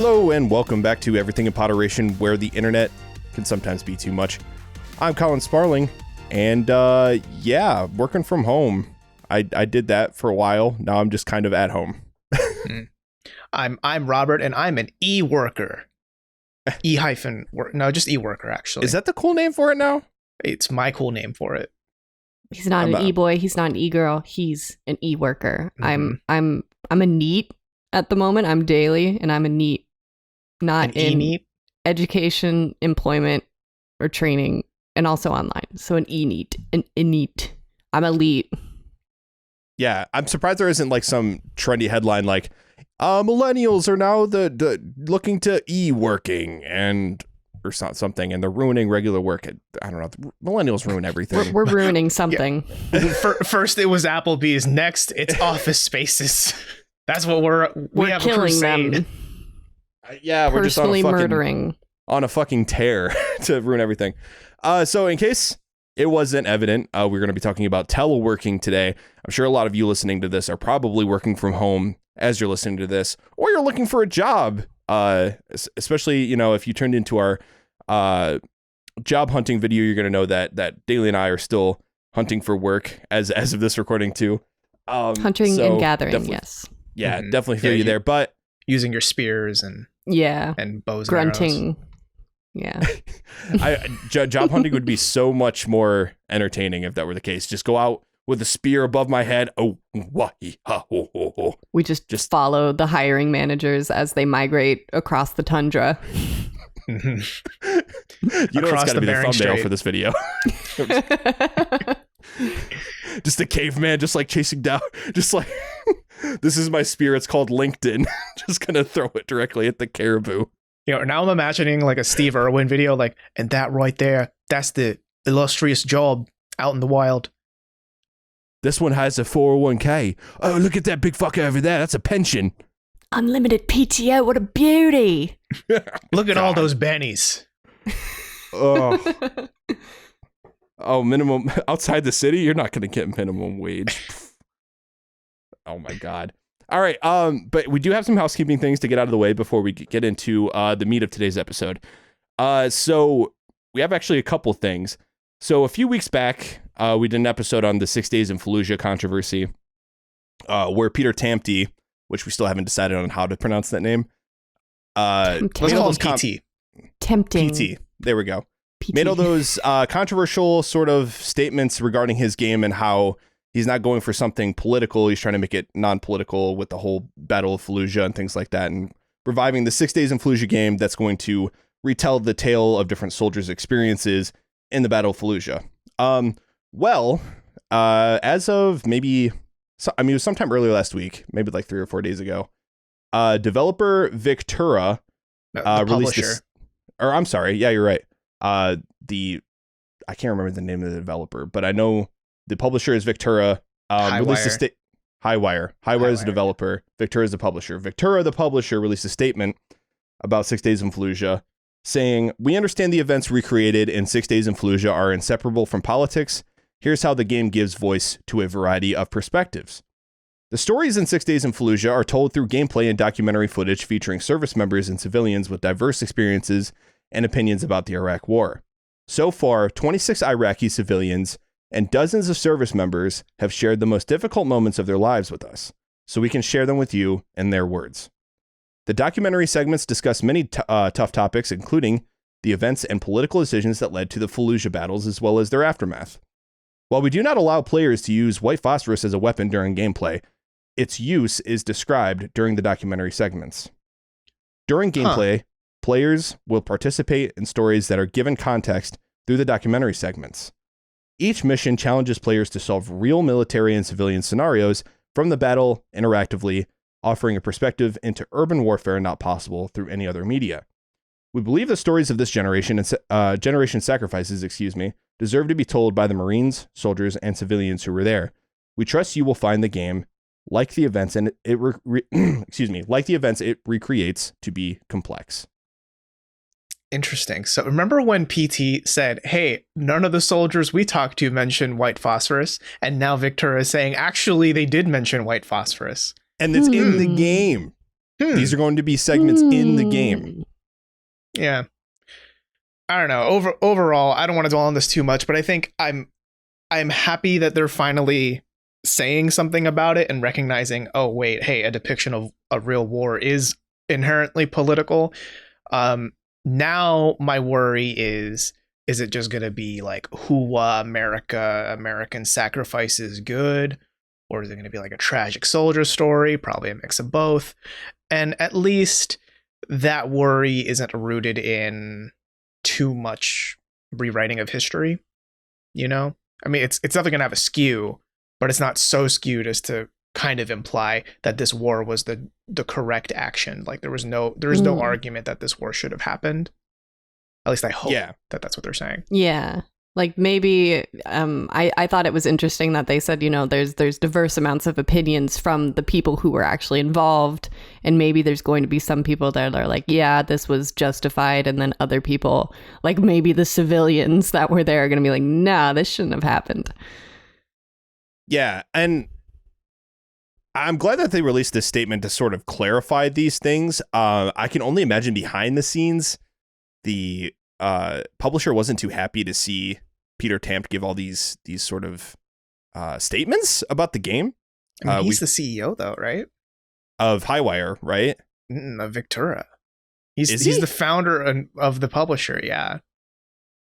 Hello and welcome back to Everything in Poderation, where the internet can sometimes be too much. I'm Colin Sparling, and working from home. I did that for a while. Now I'm just kind of at home. I'm Robert, and I'm an e-worker. E-work. No, just e-worker, actually. Is that the cool name for it now? It's my cool name for it. He's not an e-boy. He's not an e-girl. He's an e-worker. Mm-hmm. I'm a NEET at the moment. I'm daily, and I'm a NEET, not in e-NEET? Education, employment, or training, and also online. So an e-NEET, an e-NEET. I'm elite. Yeah, I'm surprised there isn't like some trendy headline like, millennials are now the looking to e-working and or something, and they're ruining regular work. I don't know. Millennials ruin everything. We're ruining something. First it was Applebee's. Next it's Office Spaces. That's what we're have killing a them. Yeah, we're personally just murdering on a fucking tear to ruin everything. So in case it wasn't evident, we're going to be talking about teleworking today. I'm sure a lot of you listening to this are probably working from home as you're listening to this, or you're looking for a job. Especially, you know, if you turned into our job hunting video, you're going to know that Daly and I are still hunting for work as of this recording too. hunting and gathering. Yes. Yeah, definitely feel you there. But using your spears and bows grunting. And arrows. Yeah. Job hunting would be so much more entertaining if that were the case. Just go out with a spear above my head. We just follow the hiring managers as they migrate across the tundra. You know what's got to be the thumbnail Strait for this video. Just a caveman just like chasing down, just like, this is my spear, it's called LinkedIn. Just gonna throw it directly at the caribou. You know, now I'm imagining like a Steve Irwin video, like, and that right there, that's the illustrious job out in the wild. This one has a 401k. Oh, look at that big fucker over there. That's a pension. Unlimited PTO. What a beauty. Look at all those bennies. Oh, minimum outside the city, you're not going to get minimum wage. Oh my God. All right. But we do have some housekeeping things to get out of the way before we get into the meat of today's episode. So we have actually a couple things. So a few weeks back, we did an episode on the 6 Days in Fallujah controversy, where Peter Tamte, which we still haven't decided on how to pronounce that name. Let's call him PT. Tempting. PT. There we go. PT. Made all those controversial sort of statements regarding his game and how he's not going for something political. He's trying to make it non-political with the whole Battle of Fallujah and things like that, and reviving the 6 Days in Fallujah game that's going to retell the tale of different soldiers' experiences in the Battle of Fallujah. As of maybe, it was sometime earlier last week, maybe like 3 or 4 days ago, developer Victura released this, or I'm sorry, yeah, you're right. I can't remember the name of the developer, but I know the publisher is Victura. Released a Highwire. Highwire is the developer. Victura is the publisher. Victura, the publisher, released a statement about 6 Days in Fallujah, saying, "We understand the events recreated in 6 Days in Fallujah are inseparable from politics. Here's how the game gives voice to a variety of perspectives. The stories in 6 Days in Fallujah are told through gameplay and documentary footage featuring service members and civilians with diverse experiences and opinions about the Iraq War. So far, 26 Iraqi civilians and dozens of service members have shared the most difficult moments of their lives with us, so we can share them with you in their words. The documentary segments discuss many tough topics, including the events and political decisions that led to the Fallujah battles, as well as their aftermath. While we do not allow players to use white phosphorus as a weapon during gameplay, its use is described during the documentary segments. During gameplay, players will participate in stories that are given context through the documentary segments. Each mission challenges players to solve real military and civilian scenarios from the battle interactively, offering a perspective into urban warfare not possible through any other media. We believe the stories of this generation and generation sacrifices, deserve to be told by the Marines, soldiers, and civilians who were there. We trust you will find the game, like the events it recreates, to be complex." Interesting. So remember when PT said, hey, none of the soldiers we talked to mentioned white phosphorus, and now Victor is saying, actually, they did mention white phosphorus. And it's in the game. These are going to be segments in the game. Yeah. I don't know. Overall, I don't want to dwell on this too much, but I think I'm happy that they're finally saying something about it and recognizing, oh wait, hey, a depiction of a real war is inherently political. Now my worry is it just going to be like hoo-wah American sacrifice is good, or is it going to be like a tragic soldier story? Probably a mix of both. And at least that worry isn't rooted in too much rewriting of history, you know? I mean, it's definitely going to have a skew, but it's not so skewed as to kind of imply that this war was the correct action. Like there was no argument that this war should have happened. At least I hope that that's what they're saying. Yeah. Like maybe I thought it was interesting that they said, you know, there's diverse amounts of opinions from the people who were actually involved. And maybe there's going to be some people that are like, yeah, this was justified. And then other people, like maybe the civilians that were there are going to be like, nah, this shouldn't have happened. Yeah. And I'm glad that they released this statement to sort of clarify these things. I can only imagine behind the scenes, the publisher wasn't too happy to see Peter Tamp give all these sort of statements about the game. I mean, he's the CEO though, right? Of Highwire, right? Of Victura. He's the founder of the publisher, yeah.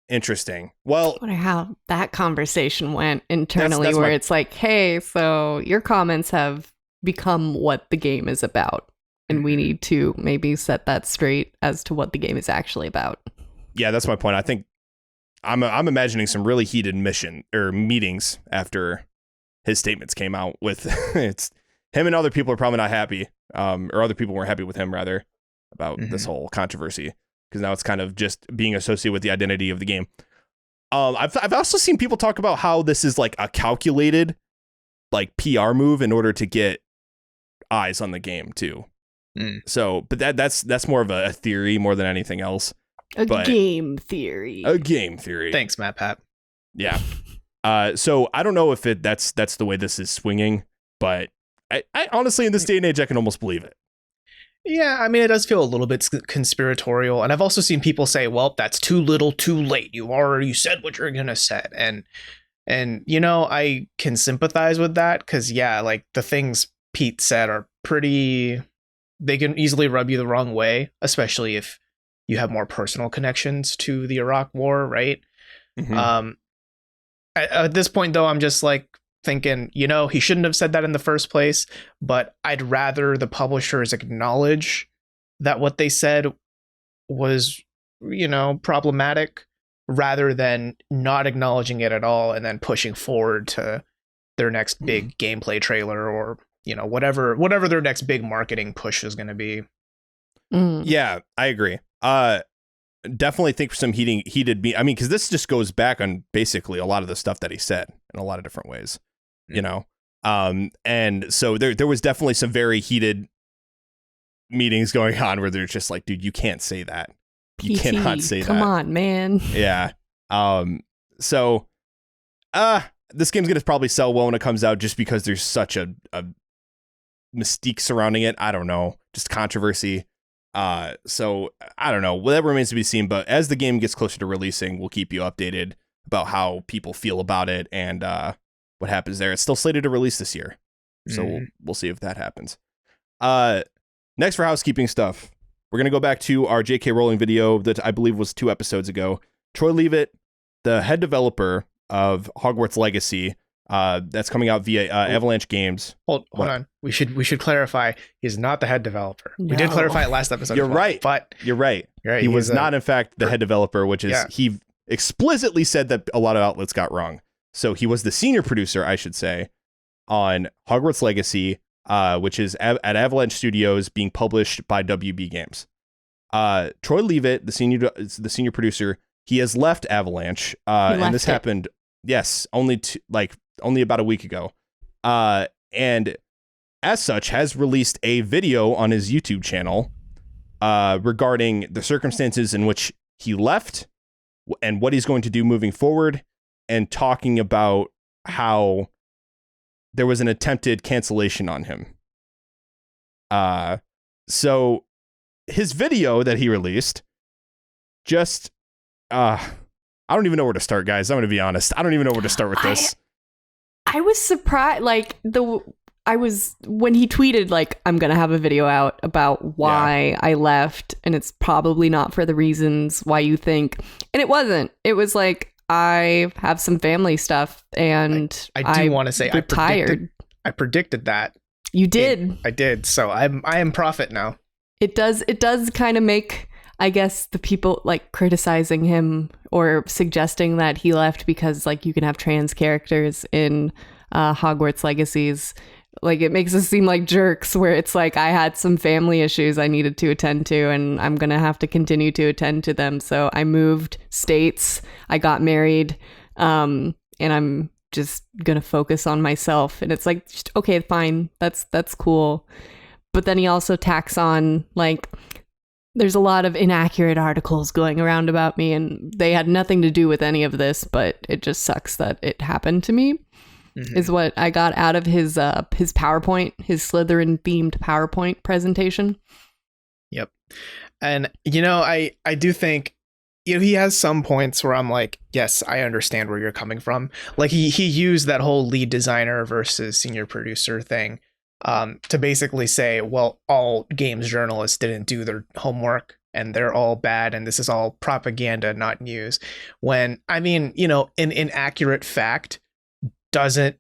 Interesting. Well, I wonder how that conversation went internally, that's where it's like, hey, so your comments have become what the game is about, and we need to maybe set that straight as to what the game is actually about. Yeah, that's my point. I think I'm imagining some really heated meetings after his statements came out. With it's him and other people are probably not happy, or other people weren't happy with him rather about this whole controversy, because now it's kind of just being associated with the identity of the game. I've also seen people talk about how this is like a calculated like PR move in order to get eyes on the game too. So, but that's more of a theory more than anything else. A game theory. Thanks, Matt Pat. Yeah. So I don't know if that's the way this is swinging, but I honestly, in this day and age, I can almost believe it. Yeah, I mean, it does feel a little bit conspiratorial, and I've also seen people say, "Well, that's too little, too late. You already said what you're gonna say," and you know, I can sympathize with that because yeah, like the things Pete said are pretty. They can easily rub you the wrong way, especially if you have more personal connections to the Iraq War, right? At this point, though, I'm just like thinking, you know, he shouldn't have said that in the first place, but I'd rather the publishers acknowledge that what they said was, you know, problematic rather than not acknowledging it at all and then pushing forward to their next big gameplay trailer or, you know, whatever their next big marketing push is going to be. Yeah, I agree. Definitely think some heated I mean, because this just goes back on basically a lot of the stuff that he said in a lot of different ways, you know. And so there was definitely some very heated meetings going on where they're just like, dude, you can't say that. You cannot say that. Come on, man. Yeah. So this game's gonna probably sell well when it comes out just because there's such a mystique surrounding it. I don't know, just controversy. So I don't know, that remains to be seen, but as the game gets closer to releasing, we'll keep you updated about how people feel about it and what happens there. It's still slated to release this year, so we'll see if that happens. Next, for housekeeping stuff, we're gonna go back to our J.K. Rowling video that I believe was 2 episodes ago. Troy Leavitt, the head developer of Hogwarts Legacy, that's coming out via Avalanche Games. Hold on. We should clarify. He's not the head developer. No. We did clarify it last episode. You're right. But you're right. He was not, in fact, the head developer, which is he explicitly said that a lot of outlets got wrong. So he was the senior producer, I should say, on Hogwarts Legacy, which is at Avalanche Studios, being published by WB Games. Troy Leavitt, the senior producer, he has left Avalanche, and this happened. Yes, only about a week ago, and as such has released a video on his YouTube channel regarding the circumstances in which he left and what he's going to do moving forward, and talking about how there was an attempted cancellation on him. So his video that he released just, I don't even know where to start, guys. I'm going to be honest. I don't even know where to start with this. I was surprised, like when he tweeted like, I'm going to have a video out about why I left, and it's probably not for the reasons why you think. And it wasn't. It was like, I have some family stuff, and I do want to say retired. I predicted that. You did. I did. So I am prophet now. It does kind of make, I guess, the people like criticizing him or suggesting that he left because like you can have trans characters in Hogwarts Legacies. Like, it makes us seem like jerks, where it's like, I had some family issues I needed to attend to, and I'm going to have to continue to attend to them. So I moved states, I got married, and I'm just going to focus on myself. And it's like, okay, fine. That's cool. But then he also tacks on, like, there's a lot of inaccurate articles going around about me, and they had nothing to do with any of this, but it just sucks that it happened to me. Is what I got out of his PowerPoint, his Slytherin themed PowerPoint presentation. Yep. And, I do think, he has some points where I'm like, yes, I understand where you're coming from. Like, he used that whole lead designer versus senior producer thing to basically say, well, all games journalists didn't do their homework and they're all bad, and this is all propaganda, not news. When, I mean, an inaccurate fact doesn't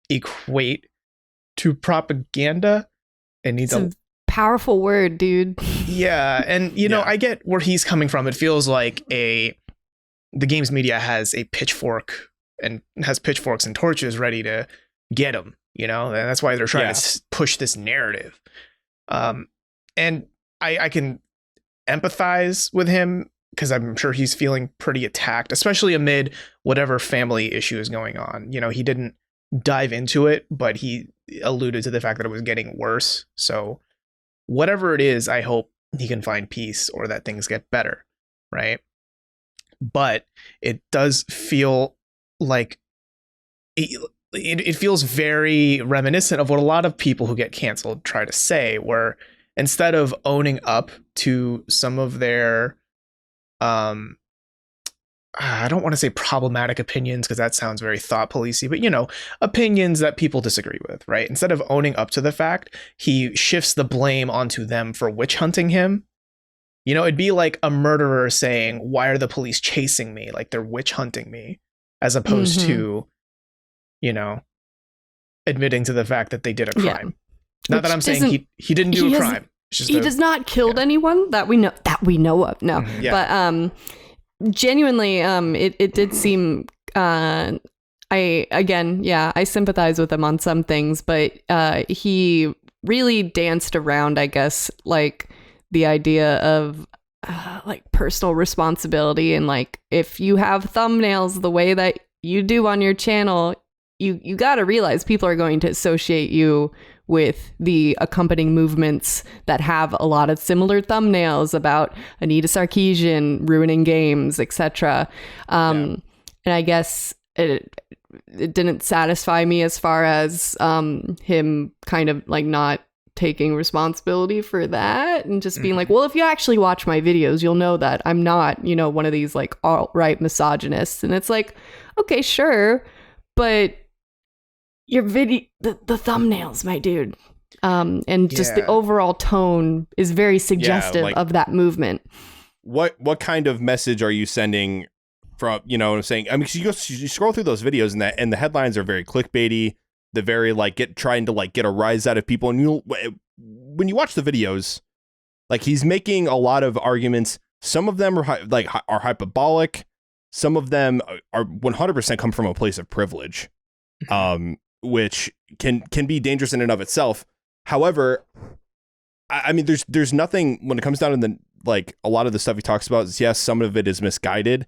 equate to propaganda. It needs a powerful word, dude. Yeah, and I get where he's coming from. It feels like the games media has a pitchfork and has pitchforks and torches ready to get him. And that's why they're trying to push this narrative. And I can empathize with him, because I'm sure he's feeling pretty attacked, especially amid whatever family issue is going on. He didn't dive into it, but he alluded to the fact that it was getting worse. So whatever it is, I hope he can find peace or that things get better, right? But it does feel like it feels very reminiscent of what a lot of people who get canceled try to say, where instead of owning up to some of their I don't want to say problematic opinions, because that sounds very thought policey, but opinions that people disagree with, right? Instead of owning up to the fact, he shifts the blame onto them for witch hunting him. It'd be like a murderer saying, why are the police chasing me? Like, they're witch hunting me, as opposed to, admitting to the fact that they did a crime. Yeah. Not that I'm saying he didn't do a crime. He does not killed anyone that we know of. No, but genuinely, it did seem. I sympathize with him on some things, but he really danced around, I guess, like the idea of like personal responsibility, and like, if you have thumbnails the way that you do on your channel, you got to realize people are going to associate you with the accompanying movements that have a lot of similar thumbnails about Anita Sarkeesian ruining games, etc. And I guess it didn't satisfy me as far as him kind of like not taking responsibility for that, and just being like, well, if you actually watch my videos, you'll know that I'm not, one of these like alt-right misogynists. And it's like, okay, sure, but your video, the thumbnails, my dude, and just the overall tone is very suggestive of that movement. What kind of message are you sending from, saying? I mean, you scroll through those videos, and the headlines are very clickbaity. The very trying to get a rise out of people. And when you watch the videos, like, he's making a lot of arguments. Some of them are hyperbolic. Some of them are 100% come from a place of privilege. Which can be dangerous in and of itself. However, I mean, there's nothing when it comes down to a lot of the stuff he talks about. Yes, some of it is misguided,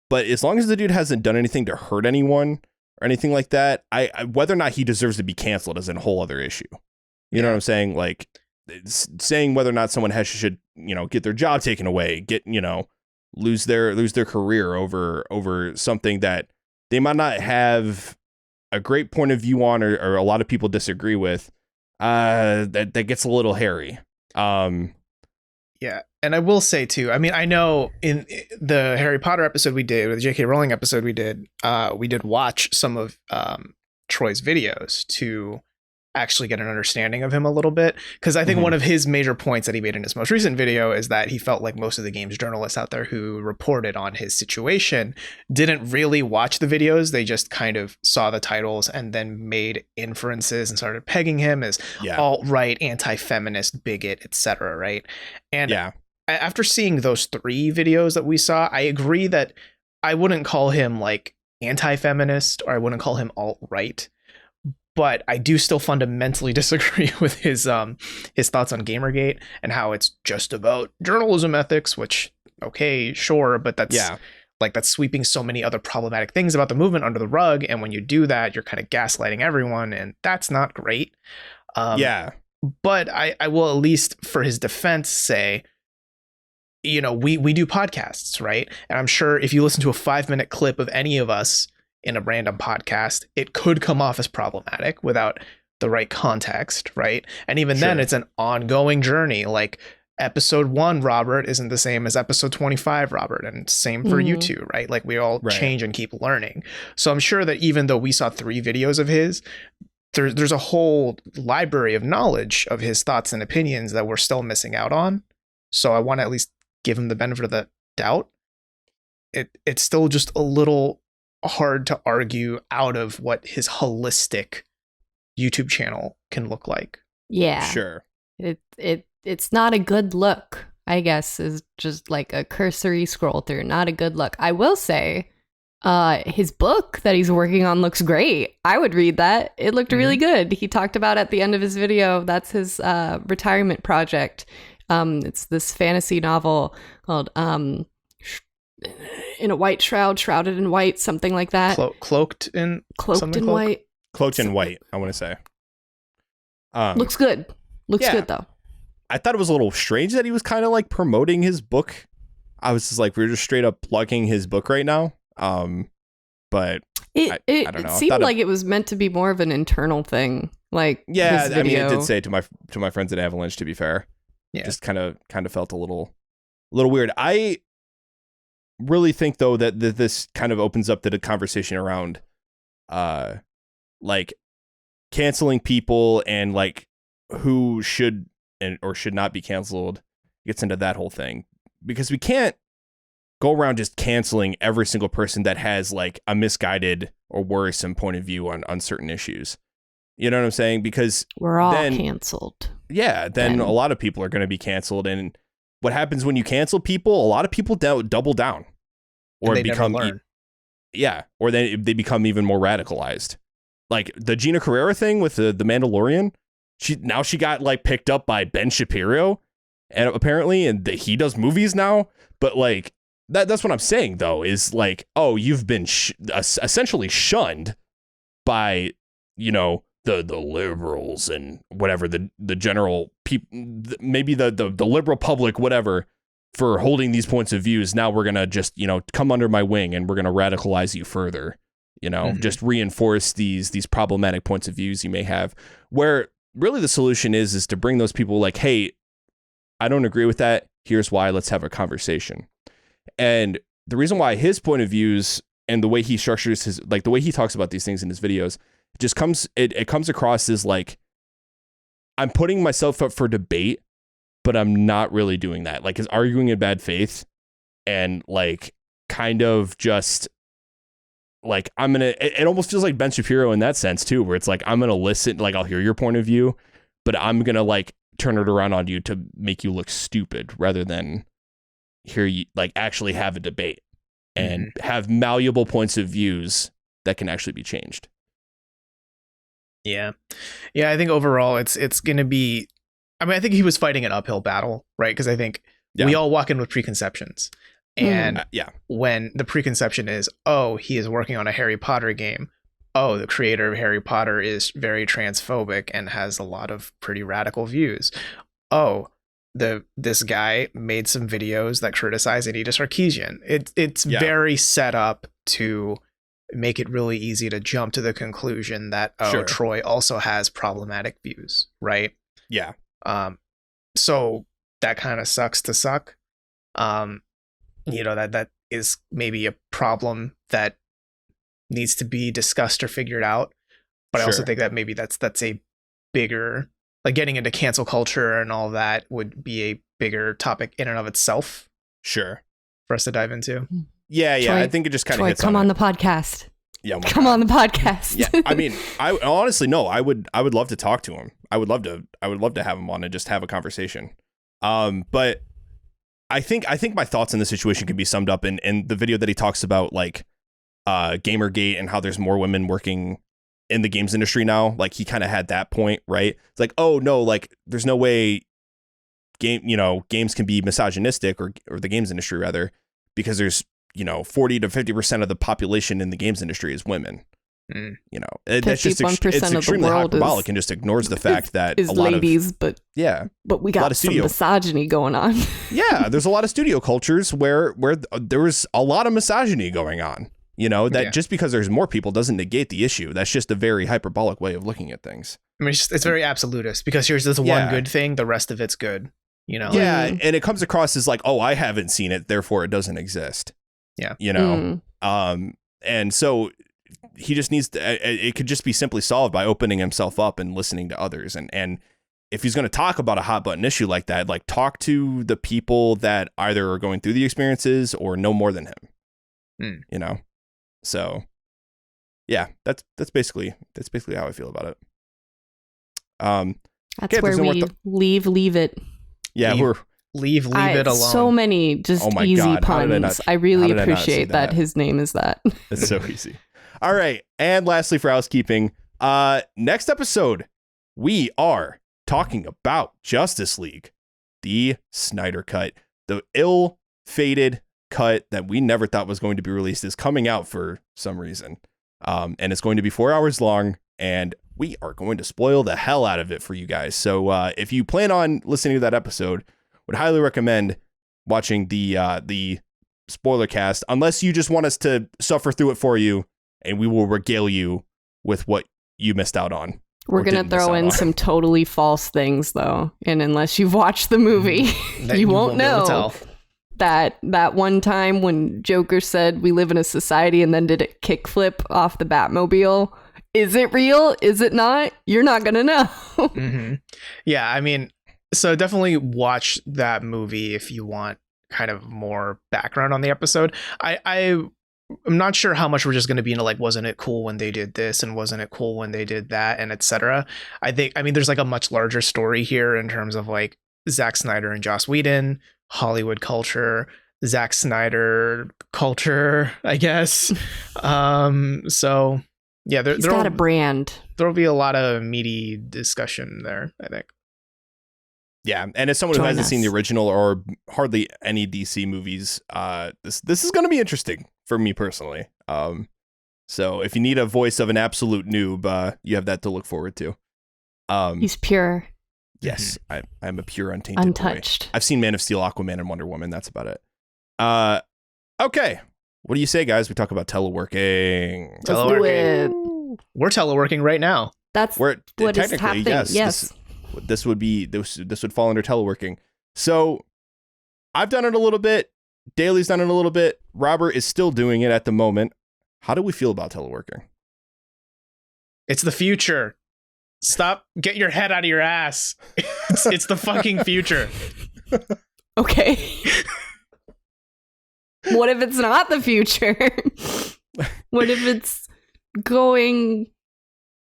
but as long as the dude hasn't done anything to hurt anyone or anything like that, I whether or not he deserves to be canceled is a whole other issue. You know what I'm saying? Like, saying whether or not someone should get their job taken away, lose their career over something that they might not have a great point of view on, or a lot of people disagree with, that gets a little hairy. Yeah, and I will say too, I mean, I know in the Harry Potter episode we did, or the J.K. Rowling episode we did watch some of Troy's videos to actually get an understanding of him a little bit, because I think one of his major points that he made in his most recent video is that he felt like most of the games journalists out there who reported on his situation didn't really watch the videos. They just kind of saw the titles and then made inferences and started pegging him as alt-right, anti-feminist, bigot, etc. Right? And after seeing those 3 videos that we saw, I agree that I wouldn't call him like anti-feminist, or I wouldn't call him alt-right. But I do still fundamentally disagree with his thoughts on Gamergate and how it's just about journalism ethics, which, okay, sure, but that's that's sweeping so many other problematic things about the movement under the rug. And when you do that, you're kind of gaslighting everyone, and that's not great. But I will, at least for his defense, say, you know, we do podcasts, right? And I'm sure if you listen to a 5-minute clip of any of us in a random podcast, it could come off as problematic without the right context, right? And even then, it's an ongoing journey. Like episode 1, Robert, isn't the same as episode 25, Robert, and same for you two, right? Like we all change and keep learning. So I'm sure that even though we saw 3 videos of his, there's a whole library of knowledge of his thoughts and opinions that we're still missing out on. So I want to at least give him the benefit of the doubt. It's still just a little hard to argue out of what his holistic YouTube channel can look like. Yeah. Sure. It's not a good look, I guess, is just like a cursory scroll through. Not a good look. I will say his book that he's working on looks great. I would read that. It looked really good. He talked about at the end of his video, that's his retirement project. It's this fantasy novel called In a White Shroud, Shrouded in White, something like that. Cloaked in White. Cloaked in White, I want to say. Looks good. Looks good, though. I thought it was a little strange that he was kind of like promoting his book. I was just like, we're just straight up plugging his book right now. But I don't know. It seemed like it was meant to be more of an internal thing. Like, yeah, I mean, it did say to my friends at Avalanche, to be fair. Yeah. Just kind of felt a little weird. I really think though that this kind of opens up the conversation around like canceling people and like who should or should not be canceled. Gets into that whole thing, because we can't go around just canceling every single person that has like a misguided or worrisome point of view on certain issues. You know what I'm saying? Because we're all canceled. Yeah, then a lot of people are going to be canceled. And what happens when you cancel people? A lot of people double down, or become or they become even more radicalized. Like the Gina Carrera thing with the Mandalorian. She got like picked up by Ben Shapiro, and apparently, and he does movies now. But like that's what I'm saying though, is like, oh, you've been essentially shunned by, you know, the liberals and whatever, the general people, maybe the liberal public, whatever, for holding these points of views. Now we're gonna just, you know, come under my wing and we're gonna radicalize you further, you know, just reinforce these problematic points of views you may have, where really the solution is to bring those people like, hey, I don't agree with that, here's why, let's have a conversation. And the reason why his point of views and the way he structures his, like the way he talks about these things in his videos, just comes across as like, I'm putting myself up for debate, but I'm not really doing that. Like, is arguing in bad faith, and like kind of just like, it almost feels like Ben Shapiro in that sense too, where it's like, I'm gonna listen, like I'll hear your point of view, but I'm gonna like turn it around on you to make you look stupid, rather than hear you like actually have a debate and have malleable points of views that can actually be changed. Yeah. I think overall it's going to be, I mean, I think he was fighting an uphill battle, right? Because I think we all walk in with preconceptions. And when the preconception is, oh, he is working on a Harry Potter game. Oh, the creator of Harry Potter is very transphobic and has a lot of pretty radical views. Oh, this guy made some videos that criticize Anita Sarkeesian. It's very set up to make it really easy to jump to the conclusion that Troy also has problematic views, right? Yeah. So that kind of sucks to suck. That is maybe a problem that needs to be discussed or figured out. But I also think that maybe that's a bigger, like, getting into cancel culture and all that would be a bigger topic in and of itself. Sure. For us to dive into. Yeah. Troy, I think it just kind of hits come on the podcast. Yeah, come on the podcast. Yeah, I mean, I honestly no, I would love to talk to him. I would love to have him on and just have a conversation. But I think my thoughts in the situation can be summed up in the video that he talks about, like, Gamergate and how there's more women working in the games industry now. Like, he kind of had that point, right? It's like, oh no, like, there's no way games can be misogynistic, or the games industry rather, because there's 40 to 50% of the population in the games industry is women. That's just it's extremely hyperbolic and just ignores the fact that is a lot ladies, of, but we a lot got of some misogyny going on. Yeah, there's a lot of studio cultures where there was a lot of misogyny going on. Just because there's more people doesn't negate the issue. That's just a very hyperbolic way of looking at things. I mean, it's very absolutist, because here's this one good thing, the rest of it's good. Yeah, and it comes across as like, oh, I haven't seen it, therefore it doesn't exist. Yeah. And so he just needs to, it could just be simply solved by opening himself up and listening to others. And if he's going to talk about a hot button issue like that, like, talk to the people that either are going through the experiences or know more than him. So yeah, that's basically how I feel about it. That's where we leave it. Yeah, leave it alone. So many just easy puns. I really appreciate that his name is that. It's so easy. All right. And lastly, for housekeeping, next episode, we are talking about Justice League, the Snyder Cut, the ill-fated cut that we never thought was going to be released, is coming out for some reason. And it's going to be 4 hours long, and we are going to spoil the hell out of it for you guys. So if you plan on listening to that episode, would highly recommend watching the spoiler cast, unless you just want us to suffer through it for you, and we will regale you with what you missed out on. We're going to throw in some totally false things, though. And unless you've watched the movie, you won't know that one time when Joker said we live in a society and then did a kickflip off the Batmobile. Is it real? Is it not? You're not going to know. Mm-hmm. Yeah, I mean, so definitely watch that movie if you want kind of more background on the episode. I'm not sure how much we're just going to be into, like, wasn't it cool when they did this and wasn't it cool when they did that and etc. I mean, there's like a much larger story here in terms of, like, Zack Snyder and Joss Whedon, Hollywood culture, Zack Snyder culture, I guess. So yeah, he's got a brand. There'll be a lot of meaty discussion there, I think. Yeah, and as someone who hasn't seen the original or hardly any DC movies, this is going to be interesting for me personally. So if you need a voice of an absolute noob, you have that to look forward to. He's pure. Yes, I'm a pure untouched boy. I've seen Man of Steel, Aquaman, and Wonder Woman. That's about it. Okay. What do you say, guys? We talk about teleworking. Let's do it. We're teleworking right now. That's what is happening. Yes. This would fall under teleworking. So I've done it a little bit. Daly's done it a little bit. Robert is still doing it at the moment. How do we feel about teleworking? It's the future. Stop. Get your head out of your ass. It's the fucking future. Okay. What if it's not the future? What if it's going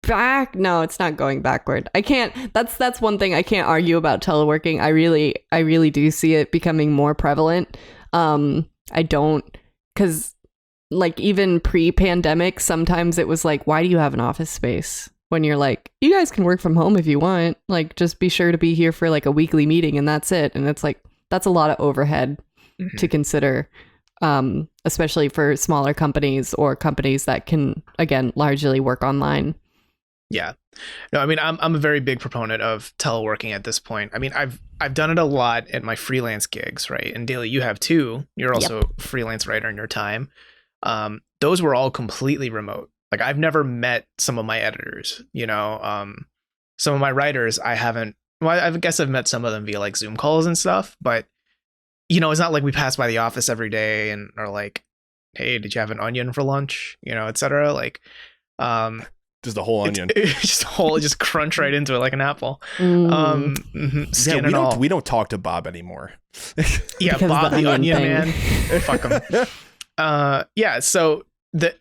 back? No, it's not going backward. I can't. That's one thing I can't argue about teleworking. I really do see it becoming more prevalent. I don't, because, like, even pre-pandemic, sometimes it was like, why do you have an office space? When you're like, you guys can work from home if you want. Like, just be sure to be here for like a weekly meeting and that's it. And it's like, that's a lot of overhead to consider, especially for smaller companies or companies that can, again, largely work online. Yeah. No, I mean, I'm a very big proponent of teleworking at this point. I mean, I've done it a lot at my freelance gigs, right? And Daly, you have too. You're also a freelance writer in your time. Those were all completely remote. Like, I've never met some of my editors, some of my writers I haven't well, I guess I've met some of them via like Zoom calls and stuff, but it's not like we pass by the office every day and are like, hey, did you have an onion for lunch? etc. Like, just a whole onion, just crunch right into it like an apple. Yeah, we don't talk to Bob anymore. Yeah, because Bob the onion man. Fuck him. Yeah, so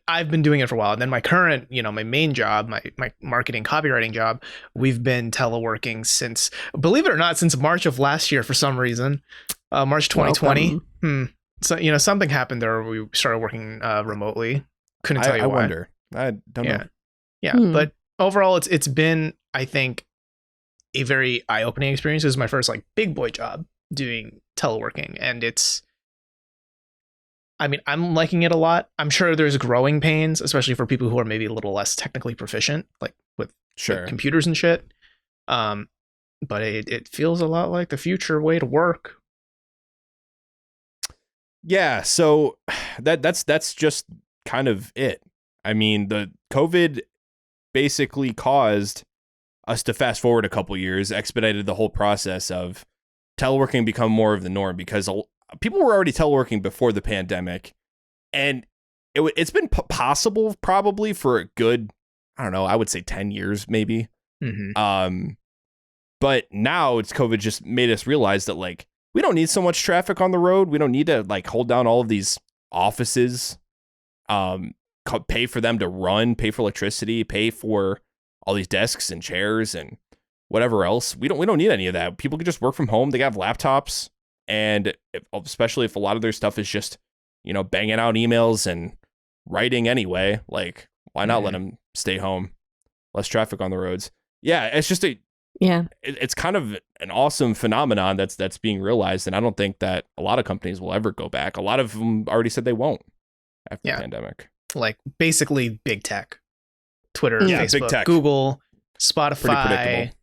I've been doing it for a while. And then my current, my main job, my marketing copywriting job, we've been teleworking since, believe it or not, since March of last year for some reason. March 2020. So, something happened there. We started working remotely. Couldn't tell you why. I wonder. I don't know. Yeah. But overall, it's been, I think, a very eye-opening experience. It was my first like big boy job doing teleworking, and I'm liking it a lot. I'm sure there's growing pains, especially for people who are maybe a little less technically proficient, like with computers and shit. But it feels a lot like the future way to work. Yeah, so that's just kind of it. I mean, the COVID basically caused us to fast forward a couple years, expedited the whole process of teleworking become more of the norm, because people were already teleworking before the pandemic, and it's been possible probably for a good, I don't know, I would say 10 years maybe. But now it's COVID just made us realize that like we don't need so much traffic on the road. We don't need to like hold down all of these offices, pay for them to run, pay for electricity, pay for all these desks and chairs and whatever else. We don't need any of that. People can just work from home. They have laptops, and especially if a lot of their stuff is just, banging out emails and writing anyway, like why not let them stay home? Less traffic on the roads. Yeah, it's just it's kind of an awesome phenomenon that's being realized, and I don't think that a lot of companies will ever go back. A lot of them already said they won't after the pandemic. Like basically big tech, Twitter, Facebook, big tech. Google, Spotify. Pretty predictable.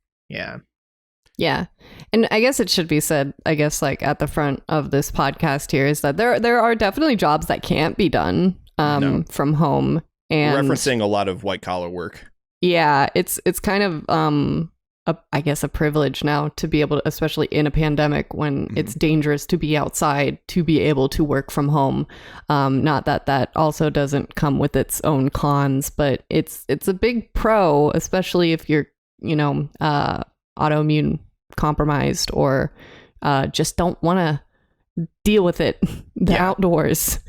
Yeah. And I guess it should be said, I guess, like at the front of this podcast here, is that there are definitely jobs that can't be done from home. And we're referencing a lot of white collar work. Yeah, it's kind of I guess a privilege now to be able to, especially in a pandemic when it's dangerous to be outside, to be able to work from home. Not that also doesn't come with its own cons, but it's a big pro, especially if you're, autoimmune compromised or just don't want to deal with it, outdoors.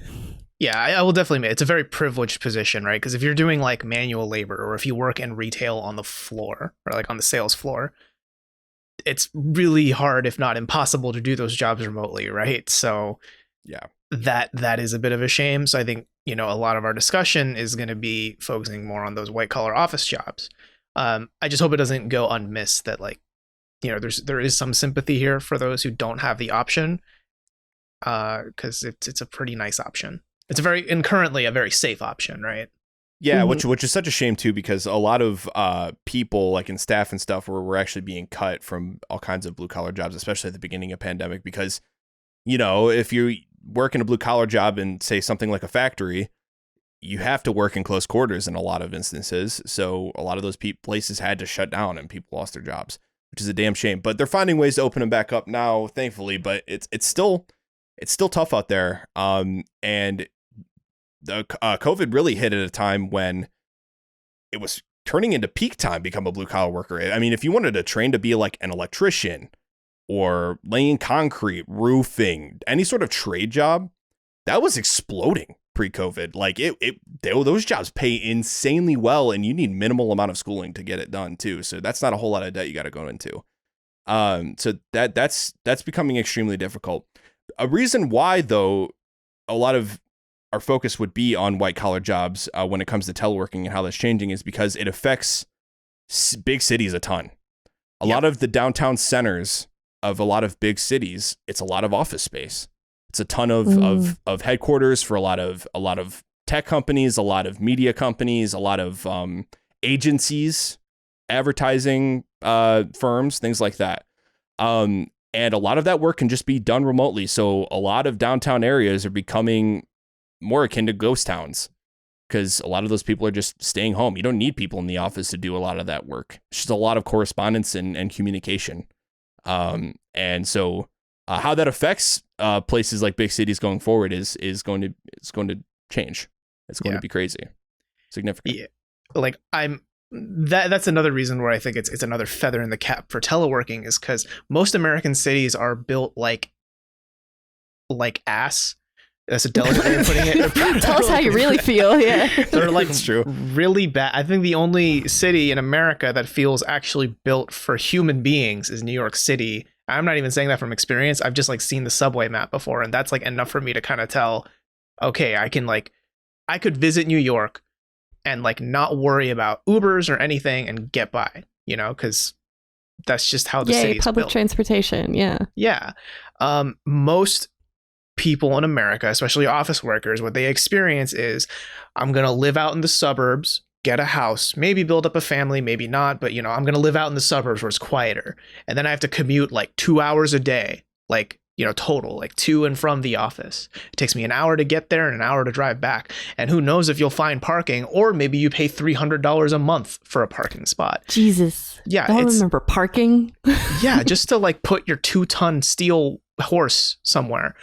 Yeah, I will definitely admit it's a very privileged position, right? Because if you're doing like manual labor, or if you work in retail on the floor or like on the sales floor, it's really hard, if not impossible, to do those jobs remotely, right? So yeah, that is a bit of a shame. So I think, a lot of our discussion is going to be focusing more on those white collar office jobs. I just hope it doesn't go unmissed that like, there is some sympathy here for those who don't have the option, because it's a pretty nice option. It's currently a very safe option, right? Yeah, which is such a shame too, because a lot of people like in staff and stuff were actually being cut from all kinds of blue collar jobs, especially at the beginning of pandemic, because if you work in a blue collar job in say something like a factory, you have to work in close quarters in a lot of instances. So a lot of those places had to shut down and people lost their jobs, which is a damn shame. But they're finding ways to open them back up now, thankfully. But it's still tough out there. And the COVID really hit at a time when it was turning into peak time to become a blue collar worker. I mean, if you wanted to train to be like an electrician or laying concrete, roofing, any sort of trade job, that was exploding pre-COVID. Like those jobs pay insanely well, and you need minimal amount of schooling to get it done too. So that's not a whole lot of debt you got to go into. So that's becoming extremely difficult. A reason why, though, a lot of our focus would be on white collar jobs when it comes to teleworking and how that's changing is because it affects big cities a ton. A lot of the downtown centers of a lot of big cities, it's a lot of office space. It's a ton of headquarters for a lot of tech companies, a lot of media companies, a lot of agencies, advertising firms, things like that. And a lot of that work can just be done remotely. So a lot of downtown areas are becoming more akin to ghost towns because a lot of those people are just staying home. You don't need people in the office to do a lot of that work. It's just a lot of correspondence and communication. And so how that affects places like big cities going forward is going to change. It's going to be crazy, significant. Yeah, like that's another reason where I think it's another feather in the cap for teleworking, is because most American cities are built like ass. That's a delicate way of putting it. Tell us how you really feel. Yeah, they're like It's true. really bad. I think the only city in America that feels actually built for human beings is New York City. I'm not even saying that from experience. I've just like seen the subway map before, and that's like enough for me to kind of tell, okay, I could visit New York and like not worry about Ubers or anything and get by, because that's just how the city's public built. Transportation. Yeah. Most people in America, especially office workers, what they experience is, I'm going to live out in the suburbs, get a house, maybe build up a family, maybe not, but I'm going to live out in the suburbs where it's quieter. And then I have to commute like 2 hours a day, like, total, like to and from the office. It takes me an hour to get there and an hour to drive back. And who knows if you'll find parking, or maybe you pay $300 a month for a parking spot. Jesus. Yeah. I remember parking. Yeah. Just to like put your 2-ton steel horse somewhere.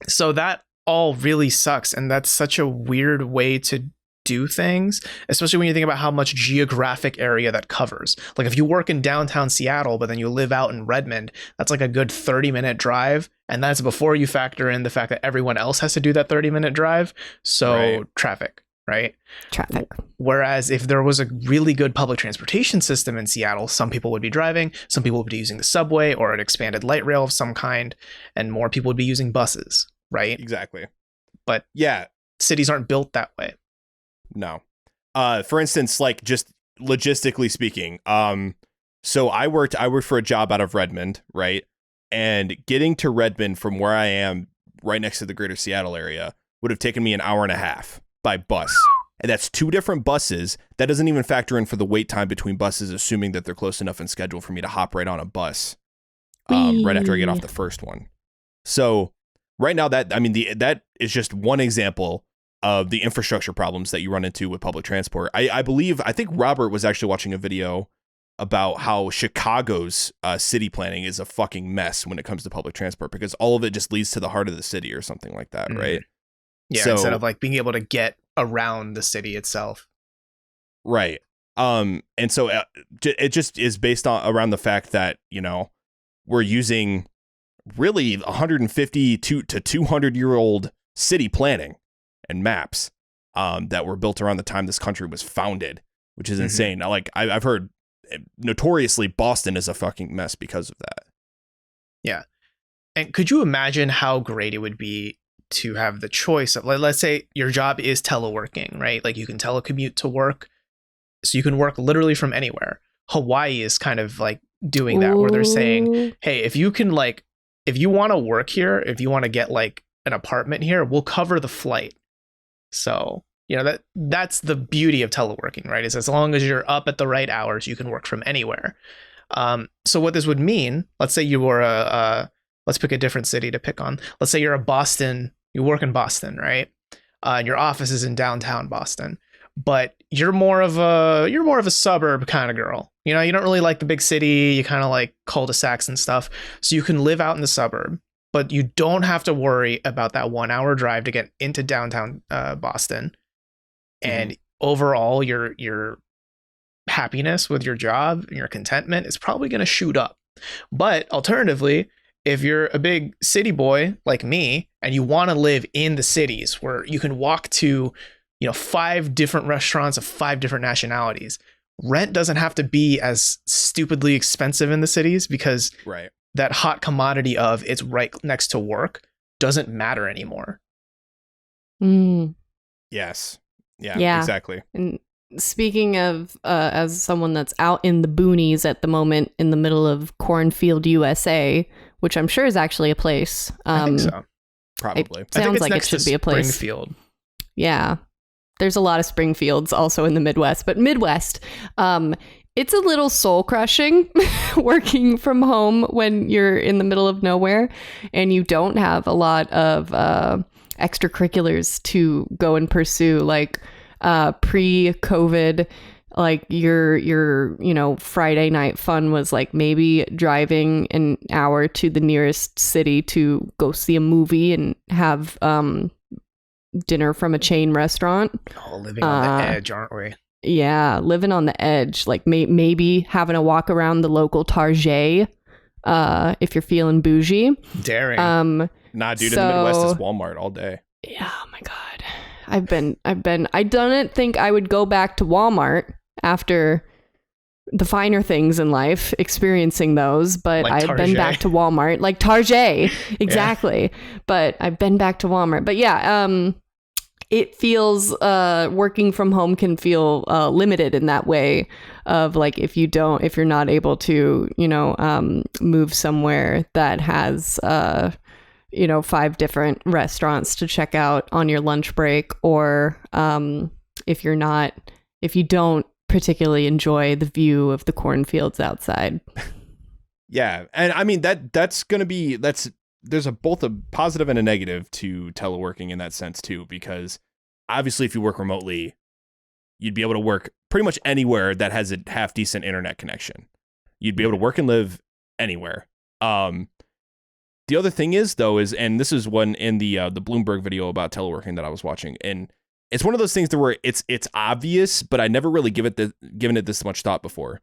So that all really sucks. And that's such a weird way to do things, especially when you think about how much geographic area that covers. Like if you work in downtown Seattle, but then you live out in Redmond, that's like a good 30-minute drive. And that's before you factor in the fact that everyone else has to do that 30-minute drive. So traffic, right? Traffic. Whereas if there was a really good public transportation system in Seattle, some people would be driving, some people would be using the subway or an expanded light rail of some kind, and more people would be using buses, right? Exactly. But yeah, cities aren't built that way. No. For instance, like just logistically speaking, so I worked for a job out of Redmond, right? And getting to Redmond from where I am right next to the greater Seattle area would have taken me an hour and a half by bus. And that's 2 different buses. That doesn't even factor in for the wait time between buses, assuming that they're close enough in schedule for me to hop right on a bus right after I get off the first one. So right now that is just one example of the infrastructure problems that you run into with public transport. I think Robert was actually watching a video about how Chicago's city planning is a fucking mess when it comes to public transport, because all of it just leads to the heart of the city or something like that, right? Yeah, so, instead of like being able to get around the city itself. Right. And so it just is based on around the fact that, we're using really 150 to 200-year-old city planning and maps that were built around the time this country was founded, which is insane. Now, like I've heard notoriously Boston is a fucking mess because of that. Yeah. And could you imagine how great it would be to have the choice of, let's say your job is teleworking, right? Like you can telecommute to work, so you can work literally from anywhere. Hawaii is kind of like doing that, where they're saying, hey, if you want to work here, if you want to get like an apartment here, we'll cover the flight. So, that's the beauty of teleworking, right? Is as long as you're up at the right hours, you can work from anywhere. So what this would mean, let's say you were let's pick a different city to pick on. Let's say you work in Boston, right? And your office is in downtown Boston, but you're more of a suburb kind of girl. You don't really like the big city. You kind of like cul-de-sacs and stuff. So you can live out in the suburb, but you don't have to worry about that 1-hour drive to get into downtown Boston. And overall, your happiness with your job and your contentment is probably going to shoot up. But alternatively, if you're a big city boy like me and you want to live in the cities where you can walk to, 5 different restaurants of 5 different nationalities, rent doesn't have to be as stupidly expensive in the cities, because that hot commodity of it's right next to work doesn't matter anymore. Yes. Yeah, exactly. And speaking of, as someone that's out in the boonies at the moment in the middle of Cornfield, USA, which I'm sure is actually a place. I think so. Probably. It sounds like it should be a place. Springfield. Yeah. There's a lot of Springfields also in the Midwest, but Midwest, it's a little soul crushing working from home when you're in the middle of nowhere and you don't have a lot of extracurriculars to go and pursue. Like pre-COVID, like your Friday night fun was like maybe driving an hour to the nearest city to go see a movie and have dinner from a chain restaurant. Oh, living on the edge, aren't we? Yeah, living on the edge, like maybe having a walk around the local Target if you're feeling bougie. Daring. Nah, dude, in the Midwest it's Walmart all day. Yeah, oh my God. I don't think I would go back to Walmart after the finer things in life, experiencing those, but like I've been back to Walmart, like Target, exactly. Yeah. But I've been back to Walmart. But yeah, it feels working from home can feel limited in that way of like if you're not able to move somewhere that has 5 different restaurants to check out on your lunch break, or if you don't particularly enjoy the view of the cornfields outside. Yeah, and I mean there's both a positive and a negative to teleworking in that sense too, because obviously if you work remotely, you'd be able to work pretty much anywhere that has a half decent internet connection. You'd be able to work and live anywhere. The other thing is, and this is one in the Bloomberg video about teleworking that I was watching, and it's one of those things where it's obvious, but I never really given it this much thought before.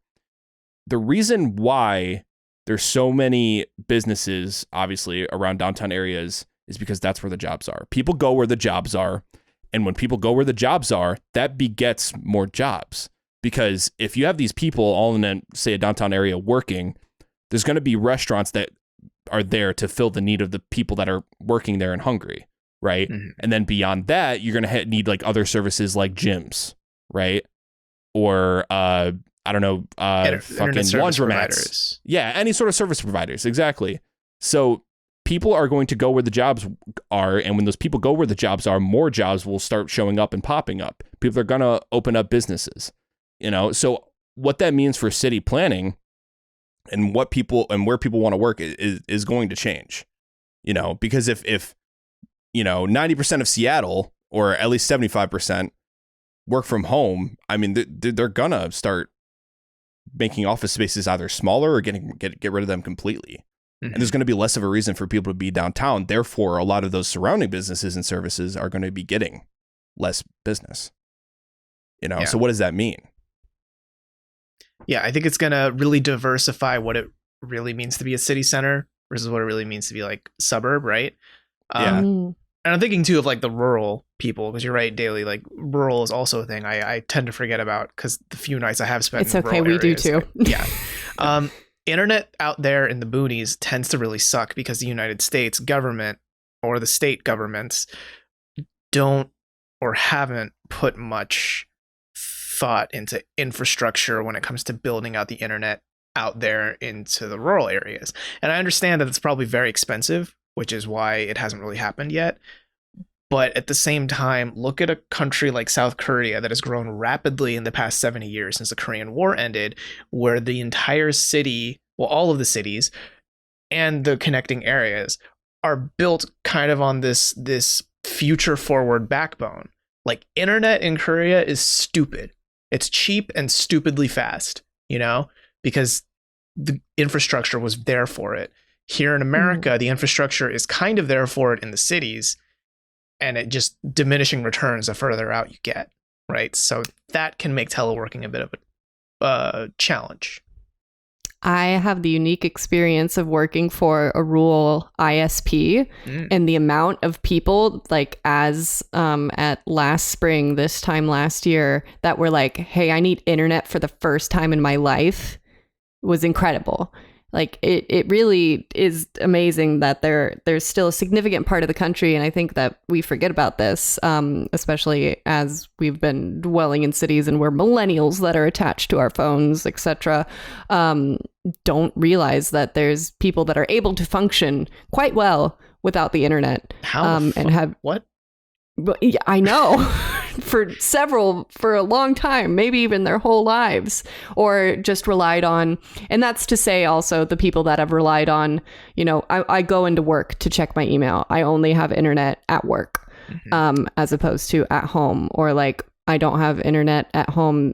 The reason why there's so many businesses, obviously, around downtown areas is because that's where the jobs are. People go where the jobs are, and when people go where the jobs are, that begets more jobs. Because if you have these people all in, say, a downtown area working, there's going to be restaurants that are there to fill the need of the people that are working there and hungry, right? Mm-hmm. And then beyond that, you're going to need like other services like gyms, right? Or fucking laundromats. Yeah, any sort of service providers, exactly. So people are going to go where the jobs are, and when those people go where the jobs are, more jobs will start showing up and popping up. People are going to open up businesses, So what that means for city planning and where people want to work is going to change, because if 90% of Seattle, or at least 75%, work from home, I mean, they're gonna start making office spaces either smaller or get rid of them completely. Mm-hmm. And there's going to be less of a reason for people to be downtown. Therefore, a lot of those surrounding businesses and services are going to be getting less business. Yeah. So what does that mean? Yeah, I think it's going to really diversify what it really means to be a city center versus what it really means to be like suburb, right? Yeah. And I'm thinking too of like the rural people, because you're right, Daily, like rural is also a thing I tend to forget about because the few nights I have spent it's in okay, we areas, do too. Yeah. Internet out there in the boonies tends to really suck because the United States government or the state governments don't or haven't put much thought into infrastructure when it comes to building out the internet out there into the rural areas. And I understand that it's probably very expensive, which is why it hasn't really happened yet. But at the same time, look at a country like South Korea that has grown rapidly in the past 70 years since the Korean War ended, where the entire city, well, all of the cities and the connecting areas are built kind of on this future forward backbone. Like internet in Korea is stupid. It's cheap and stupidly fast, because the infrastructure was there for it. Here in America, the infrastructure is kind of there for it in the cities, and it just diminishing returns the further out you get, right? So that can make teleworking a bit of a challenge. I have the unique experience of working for a rural ISP, and the amount of people, like as at last spring, this time last year, that were like, hey, I need internet for the first time in my life, was incredible. Like it really is amazing that there's still a significant part of the country, and I think that we forget about this, especially as we've been dwelling in cities and we're millennials that are attached to our phones, etc. Don't realize that there's people that are able to function quite well without the internet. And have what? I know. for a long time, maybe even their whole lives, or just relied on. And that's to say also the people that have relied on, I go into work to check my email. I only have internet at work, as opposed to at home, or like I don't have internet at home,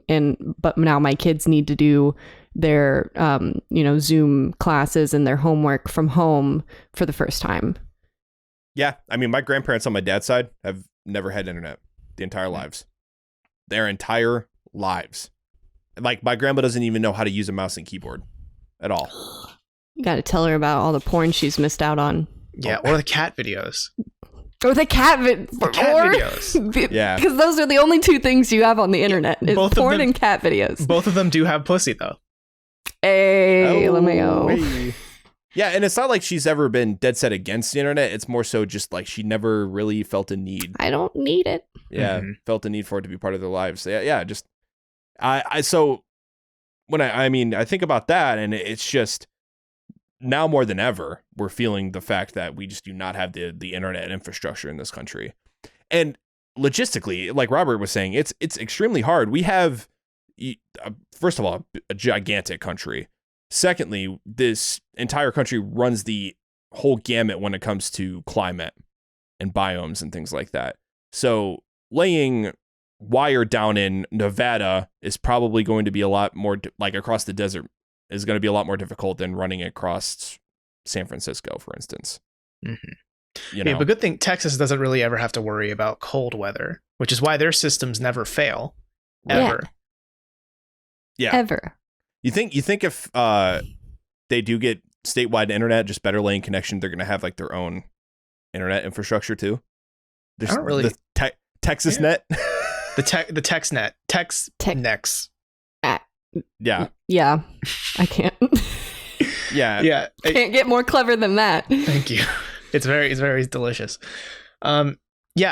but now my kids need to do their Zoom classes and their homework from home for the first time. Yeah, I mean, my grandparents on my dad's side have never had internet the entire lives. Their entire lives. Like, my grandma doesn't even know how to use a mouse and keyboard at all. You got to tell her about all the porn she's missed out on. Yeah, or the cat videos. Or the cat videos. Yeah. Because those are the only two things you have on the internet. Is porn and cat videos. Both of them do have pussy, though. Hey, let me go. Hey. Yeah, and it's not like she's ever been dead set against the internet. It's more so just like she never really felt a need. I don't need it. Yeah, felt a need for it to be part of their lives. Yeah, just so when I think about that, and it's just now more than ever, we're feeling the fact that we just do not have the internet infrastructure in this country. And logistically, like Robert was saying, it's extremely hard. We have, first of all, a gigantic country. Secondly, this entire country runs the whole gamut when it comes to climate and biomes and things like that. So laying wire down in Nevada is probably going to be a lot more, like across the desert, is going to be a lot more difficult than running across San Francisco, for instance. Mm-hmm. Yeah, but good thing Texas doesn't really ever have to worry about cold weather, which is why their systems never fail, ever. Yeah. Ever. You think if they do get statewide internet, just better lane connection, they're going to have like their own internet infrastructure too? There's I don't really. The Texas net? The TextNet. TextNex. Yeah. Yeah. I can't. Yeah. Can't get more clever than that. Thank you. It's very delicious. Yeah,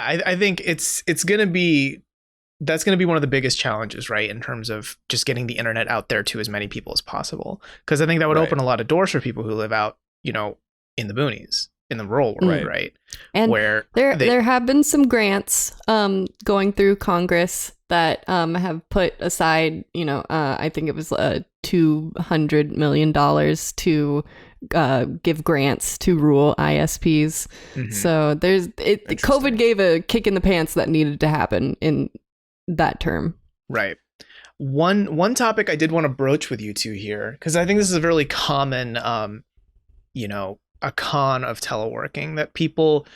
I think it's going to be, that's going to be one of the biggest challenges, right? In terms of just getting the internet out there to as many people as possible. Because I think that would open a lot of doors for people who live out, in the boonies, in the rural world, right? And where there have been some grants going through Congress that have put aside, I think it was $200 million to give grants to rural ISPs. Mm-hmm. So COVID gave a kick in the pants that needed to happen in that term. Right. One topic I did want to broach with you two here, because I think this is a really common, a con of teleworking that people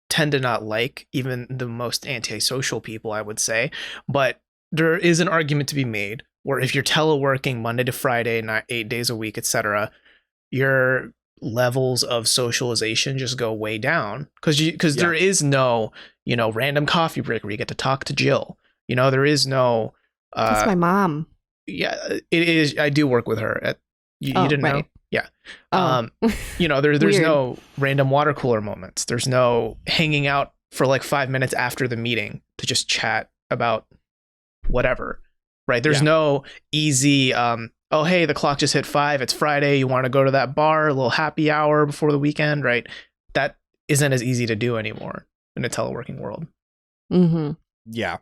tend to not like, even the most antisocial people, I would say. But there is an argument to be made where if you're teleworking Monday to Friday, not 8 days a week, etc., your levels of socialization just go way down because there is no, random coffee break where you get to talk to Jill. There is no. That's my mom. Yeah, it is. I do work with her. You didn't know? Yeah. There's no random water cooler moments. There's no hanging out for like 5 minutes after the meeting to just chat about whatever. Right. There's no easy. Oh, hey, the clock just hit 5. It's Friday. You want to go to that bar, a little happy hour before the weekend, right? That isn't as easy to do anymore in a teleworking world. Mm-hmm. Yeah.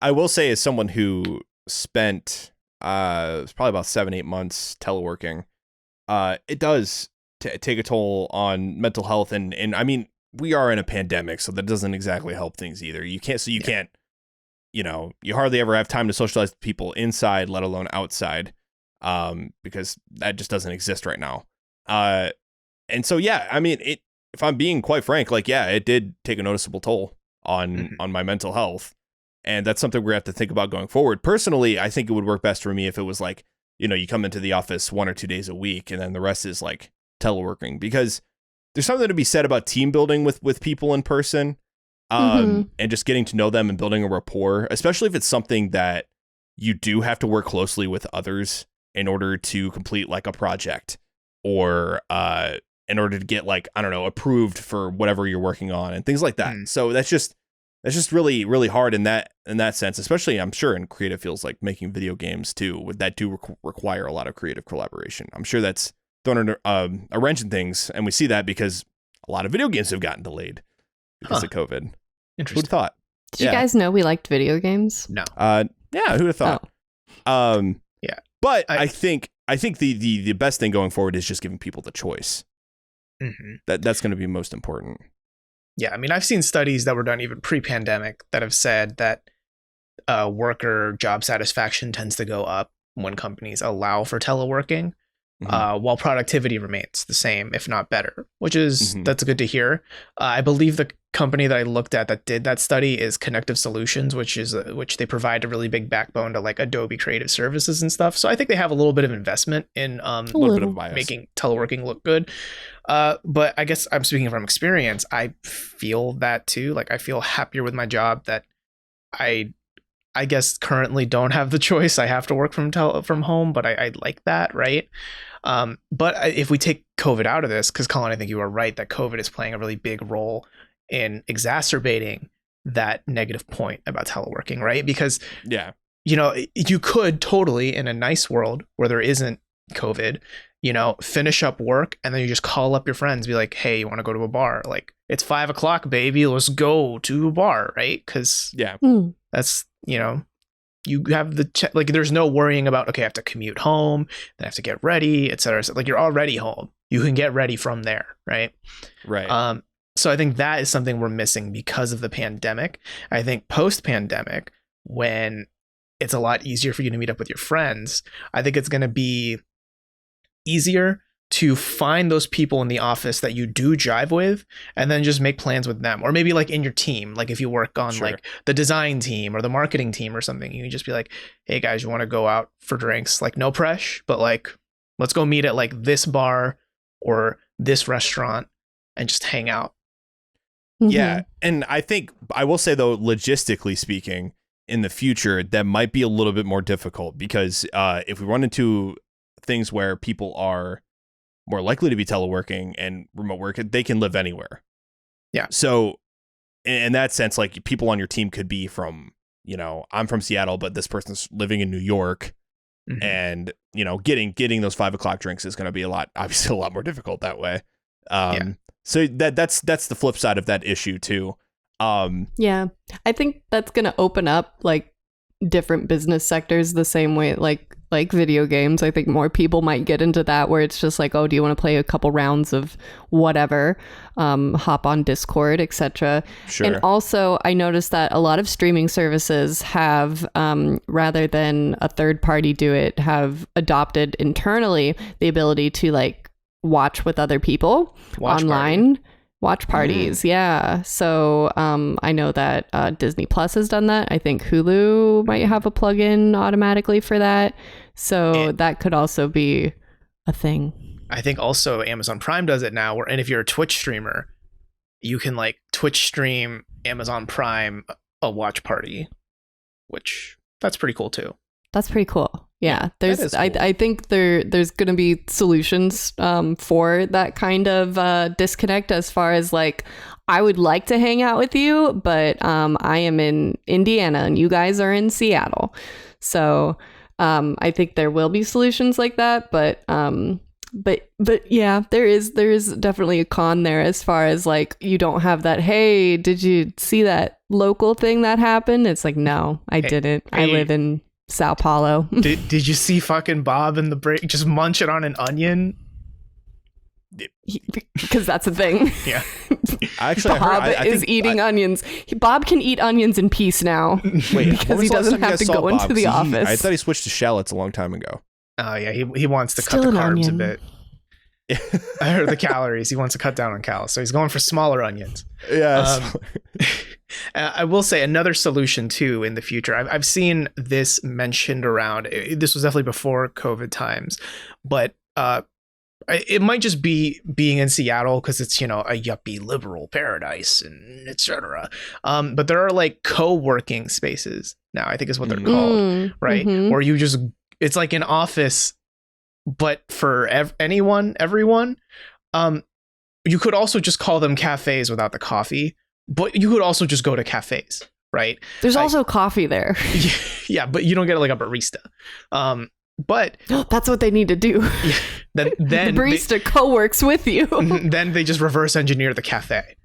I will say, as someone who spent probably about 7-8 months teleworking, it does take a toll on mental health. And I mean, we are in a pandemic, so that doesn't exactly help things either. You can't, you hardly ever have time to socialize with people inside, let alone outside, because that just doesn't exist right now. And so, yeah, I mean, if I'm being quite frank, it did take a noticeable toll on my mental health. And that's something we're going to have to think about going forward. Personally, I think it would work best for me if it was like, you come into the office 1 or 2 days a week and then the rest is like teleworking, because there's something to be said about team building with people in person, and just getting to know them and building a rapport, especially if it's something that you do have to work closely with others in order to complete like a project or in order to get approved for whatever you're working on and things like that. So that's just really, really hard in that sense, especially I'm sure in creative fields like making video games too, that do require a lot of creative collaboration. I'm sure that's thrown under a wrench in things, and we see that because a lot of video games have gotten delayed because of COVID. Interesting. Who'd have thought? Did you guys know we liked video games? No. Yeah, who'd have thought? Yeah. But I think the best thing going forward is just giving people the choice. Mm-hmm. That's going to be most important. Yeah, I mean, I've seen studies that were done even pre-pandemic that have said that worker job satisfaction tends to go up when companies allow for teleworking, while productivity remains the same, if not better, which is that's good to hear. I believe the company that I looked at that did that study is Connective Solutions, which they provide a really big backbone to like Adobe Creative Services and stuff. So I think they have a little bit of investment in a little bit of bias. Making teleworking look good. But I guess I'm speaking from experience. I feel that too. Like I feel happier with my job that I guess currently don't have the choice. I have to work from home, but I like that, right? But if we take COVID out of this, because Colin, I think you are right that COVID is playing a really big role in exacerbating that negative point about teleworking, right? Because you could totally, in a nice world where there isn't COVID, finish up work and then you just call up your friends, be like, hey, you want to go to a bar? Like, it's 5 o'clock, baby. Let's go to a bar, right? Because that's, you have like, there's no worrying about, okay, I have to commute home, then I have to get ready, etc. So, like, you're already home. You can get ready from there, right? Right. So I think that is something we're missing because of the pandemic. I think post-pandemic, when it's a lot easier for you to meet up with your friends, I think it's going to be easier to find those people in the office that you do jive with and then just make plans with them. Or maybe like in your team, like if you work on like the design team or the marketing team or something, you can just be like, hey guys, you want to go out for drinks? Like no pressure, but like, let's go meet at like this bar or this restaurant and just hang out. Yeah. And I think I will say, though, logistically speaking, in the future, that might be a little bit more difficult because if we run into things where people are more likely to be teleworking and remote work, they can live anywhere. Yeah. So in that sense, like people on your team could be from, I'm from Seattle, but this person's living in New York. And, getting those 5 o'clock drinks is going to be obviously a lot more difficult that way. So that's the flip side of that issue too. Yeah, I think that's going to open up like different business sectors the same way like video games. I think more people might get into that where it's just like, oh, do you want to play a couple rounds of whatever, hop on Discord, etc. Sure. And also I noticed that a lot of streaming services have, rather than a third party do it, have adopted internally the ability to like watch with other people online. Watch parties. Yeah. So I know that Disney Plus has done that. I think Hulu might have a plugin automatically for that. So that could also be a thing. I think also Amazon Prime does it now. And if you're a Twitch streamer, you can like Twitch stream Amazon Prime a watch party, which that's pretty cool too. That's pretty cool. Yeah, cool. I think there's going to be solutions for that kind of disconnect as far as like, I would like to hang out with you, but I am in Indiana and you guys are in Seattle. So I think there will be solutions like that, but yeah, there is definitely a con there as far as like, you don't have that, hey, did you see that local thing that happened? It's like, no, I didn't. I live in Sao Paulo. Did you see fucking Bob in the break just munching on an onion? Because that's a thing. Yeah. Actually, Bob is eating onions. Bob can eat onions in peace now. Wait, because he doesn't have to go into the office. I thought he switched to shallots a long time ago. Oh yeah, he wants to cut the carbs a bit. I heard the calories. He wants to cut down on calories, so he's going for smaller onions. Yeah. I will say another solution too in the future. I've seen this mentioned around. This was definitely before COVID times, but it might just be being in Seattle because it's a yuppie liberal paradise and etc. But there are like co-working spaces now. I think is what they're called, right? Or it's like an office, but for everyone. You could also just call them cafes without the coffee. But you could also just go to cafes, right? There's also coffee there. Yeah, but you don't get like a barista. But that's what they need to do. Yeah, then the barista co-works with you. Then they just reverse engineer the cafe.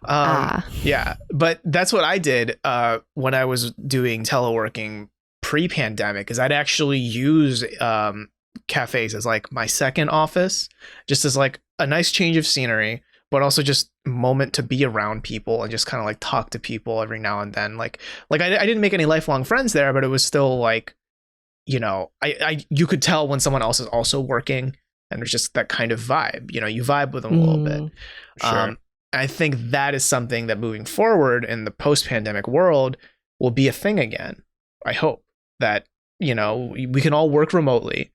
Yeah, but that's what I did when I was doing teleworking pre-pandemic. Is I'd actually use cafes as like my second office, just as like a nice change of scenery. but also just moment to be around people and just kind of like talk to people every now and then. Like I didn't make any lifelong friends there, but it was still like, you know, you could tell when someone else is also working, and there's just that kind of vibe. You know, you vibe with them a little bit. Sure. I think that is something that moving forward in the post-pandemic world will be a thing again. I hope that, you know, we can all work remotely,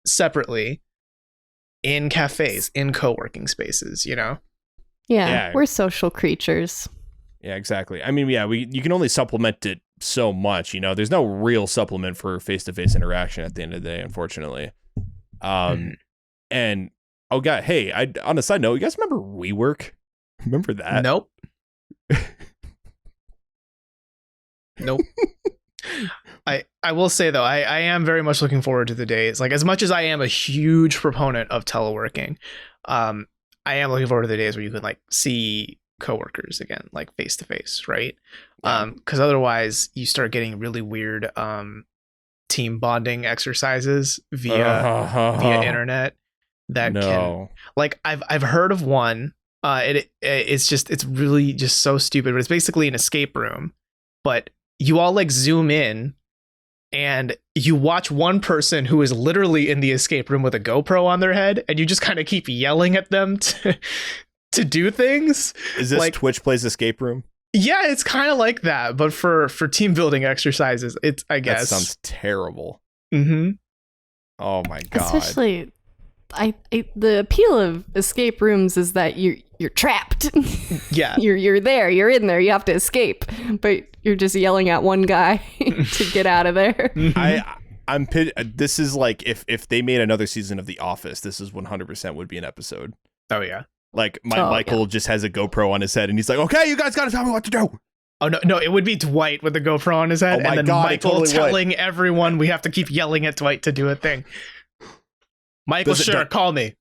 separately, in cafes, in co-working spaces, you know? Yeah, we're social creatures. Yeah, exactly. I mean, yeah, you can only supplement it so much, you know. There's no real supplement for face-to-face interaction at the end of the day, unfortunately. And oh god, hey, on a side note, you guys remember WeWork? Remember that? Nope. Nope. I will say though, I am very much looking forward to the days. Like, as much as I am a huge proponent of teleworking, I am looking forward to the days where you can like see coworkers again, like face to face, right? Because otherwise you start getting really weird team bonding exercises via internet that can, like, I've heard of one. It's really just so stupid, but it's basically an escape room, but you all like zoom in and you watch one person who is literally in the escape room with a GoPro on their head, and you just kind of keep yelling at them to do things. Is this like, Twitch Plays Escape Room? Yeah, it's kind of like that, but for team building exercises. It's, I guess. That sounds terrible. Mm-hmm. Oh my god. Especially, the appeal of escape rooms is that you're trapped. Yeah. You're there. You're in there. You have to escape, but you're just yelling at one guy to get out of there. This is like if they made another season of The Office, this is 100% would be an episode. Oh yeah. Like Michael just has a GoPro on his head and he's like, "Okay, you guys got to tell me what to do." Oh no, it would be Dwight with the GoPro on his head, and then Michael totally telling everyone we have to keep yelling at Dwight to do a thing. Michael, call me.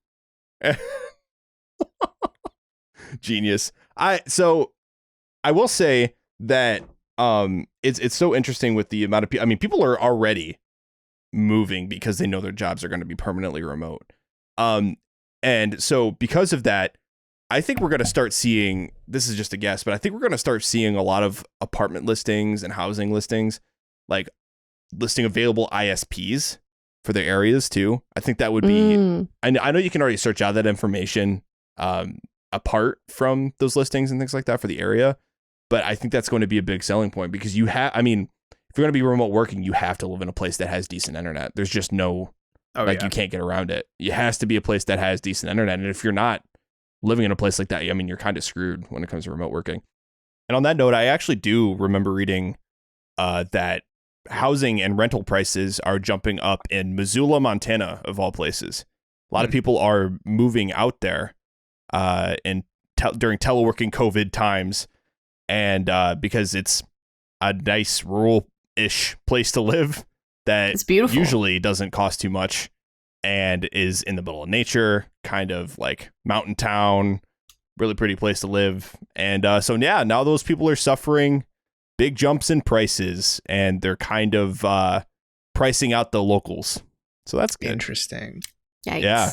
Genius. I will say that it's so interesting with the amount of people. I mean, people are already moving because they know their jobs are going to be permanently remote. And so because of that, I think we're going to start seeing, this is just a guess, but I think we're going to start seeing a lot of apartment listings and housing listings, like listing available ISPs for their areas too. I think that would be, I know you can already search out that information apart from those listings and things like that for the area. But I think that's going to be a big selling point because you have, I mean, if you're going to be remote working, you have to live in a place that has decent internet. There's just no, you can't get around it. It has to be a place that has decent internet. And if you're not living in a place like that, I mean, you're kind of screwed when it comes to remote working. And on that note, I actually do remember reading that housing and rental prices are jumping up in Missoula, Montana, of all places. A lot of people are moving out there during teleworking COVID times. And because it's a nice rural-ish place to live that it's beautiful. Usually doesn't cost too much and is in the middle of nature, kind of like mountain town, really pretty place to live. And so, yeah, now those people are suffering big jumps in prices and they're kind of pricing out the locals. So that's good. Interesting. Yikes. Yeah.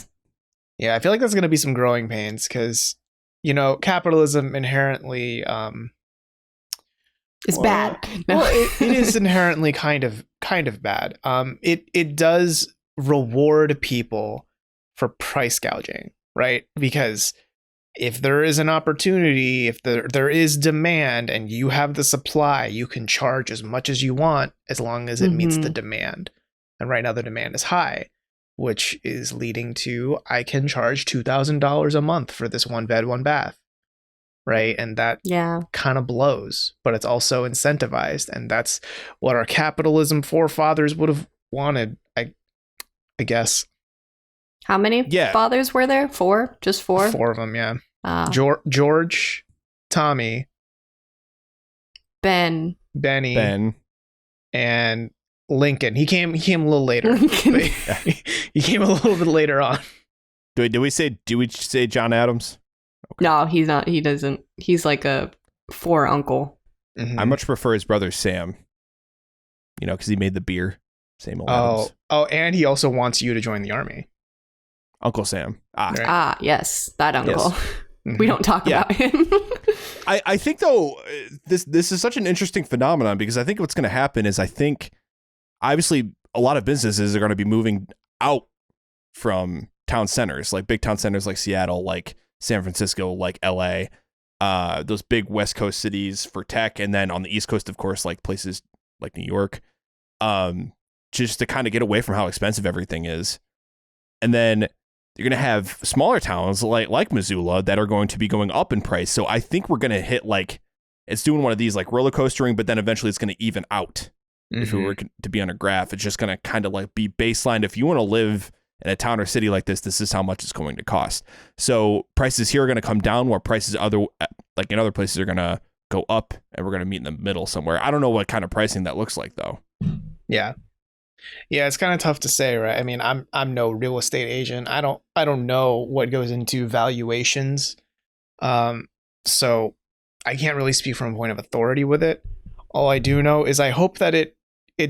Yeah, I feel like that's going to be some growing pains because, you know, capitalism inherently it's bad. No. Well, it is inherently kind of bad. It does reward people for price gouging, right? Because if there is an opportunity, if there is demand and you have the supply, you can charge as much as you want as long as it meets the demand. And right now the demand is high, which is leading to I can charge $2,000 a month for this one bed, one bath. Right. And that kind of blows, but it's also incentivized. And that's what our capitalism forefathers would have wanted, I guess. How many fathers were there? 4? Just 4? 4 of them, yeah. George, Tommy, Benny, and Lincoln. He came a little later. He came a little bit later on. Do we say John Adams? Okay. No, he's not. He doesn't. He's like a 4 uncle. Mm-hmm. I much prefer his brother Sam. You know, because he made the beer. Same old Adams. Oh, and he also wants you to join the army. Uncle Sam. Right. Yes, that uncle. We don't talk about him. I think though this is such an interesting phenomenon, because I think what's going to happen is, I think obviously a lot of businesses are going to be moving out from town centers, like big town centers like Seattle, like San Francisco, like LA, those big West Coast cities for tech, and then on the East Coast, of course, like places like New York, just to kind of get away from how expensive everything is. And then you're going to have smaller towns like Missoula that are going to be going up in price. So I think we're going to hit, like, it's doing one of these like roller coastering, but then eventually it's going to even out. If we were to be on a graph, it's just going to kind of like be baseline. If you want to live in a town or city like this is how much it's going to cost. So prices here are going to come down, while prices in other places are going to go up, and we're going to meet in the middle somewhere. I don't know what kind of pricing that looks like though. Yeah. Yeah, it's kind of tough to say, right? I mean, I'm no real estate agent. I don't know what goes into valuations. So I can't really speak from a point of authority with it. All I do know is I hope that it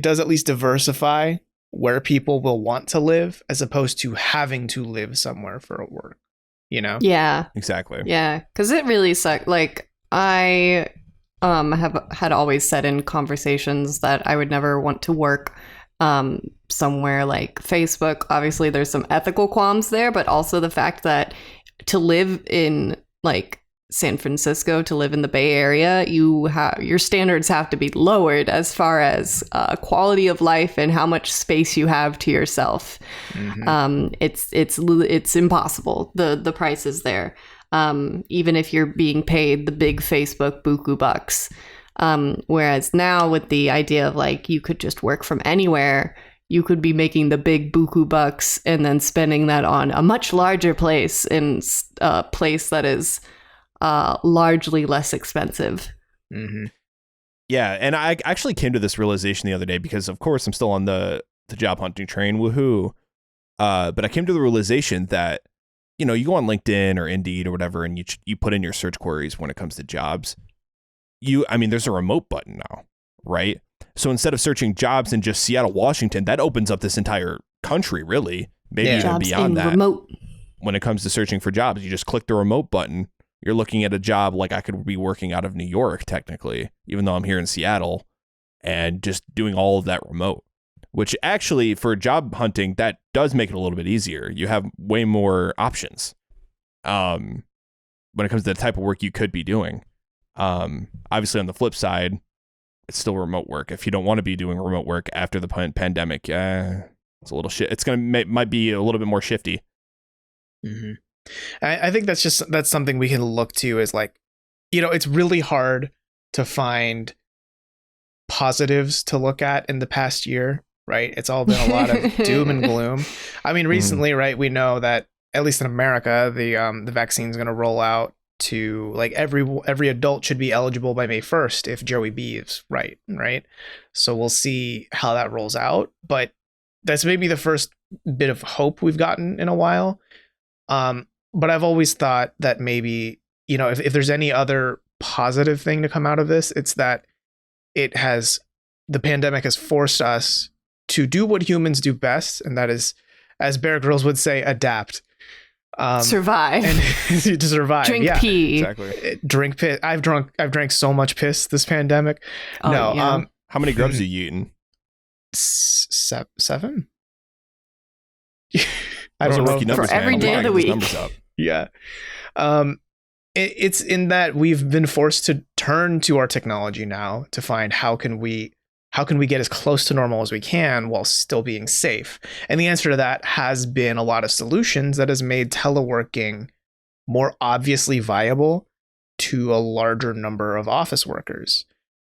does at least diversify where people will want to live, as opposed to having to live somewhere for work, you know? Yeah. Exactly. Yeah, because it really sucked. Like, I have had always said in conversations that I would never want to work somewhere like Facebook. Obviously, there's some ethical qualms there, but also the fact that to live in like San Francisco, to live in the Bay Area, your standards have to be lowered as far as quality of life and how much space you have to yourself. It's impossible. The price is there. Even if you're being paid the big Facebook buku bucks. Whereas now with the idea of like you could just work from anywhere, you could be making the big buku bucks and then spending that on a much larger place, in a place that is largely less expensive. Yeah, and I actually came to this realization the other day, because of course I'm still on the job hunting train, woohoo. But I came to the realization that, you know, you go on LinkedIn or Indeed or whatever, and you put in your search queries when it comes to jobs. There's a remote button now, right? So instead of searching jobs in just Seattle, Washington, that opens up this entire country, really, maybe even Jobs beyond that. Remote. When it comes to searching for jobs, you just click the remote button. You're looking at a job like I could be working out of New York, technically, even though I'm here in Seattle, and just doing all of that remote, which actually for job hunting, that does make it a little bit easier. You have way more options when it comes to the type of work you could be doing. Obviously on the flip side, it's still remote work. If you don't want to be doing remote work after the pandemic, it's a little shit. It's might be a little bit more shifty. I think that's something we can look to, is like, you know, it's really hard to find positives to look at in the past year, right? It's all been a lot of doom and gloom. I mean, recently, right, we know that at least in America, the vaccine is going to roll out to like every adult should be eligible by May 1st if Joey B is right. So we'll see how that rolls out, but that's maybe the first bit of hope we've gotten in a while. But I've always thought that maybe, you know, if there's any other positive thing to come out of this, it's that the pandemic has forced us to do what humans do best, and that is, as Bear Grylls would say, adapt. Survive. And to survive. Drink pee. Exactly. Drink piss. I've drank so much piss this pandemic. Yeah. How many grubs have you eaten? 7. I don't know. Numbers, for every day of the week. Yeah. It's in that we've been forced to turn to our technology now to find how can we get as close to normal as we can while still being safe. And the answer to that has been a lot of solutions that has made teleworking more obviously viable to a larger number of office workers.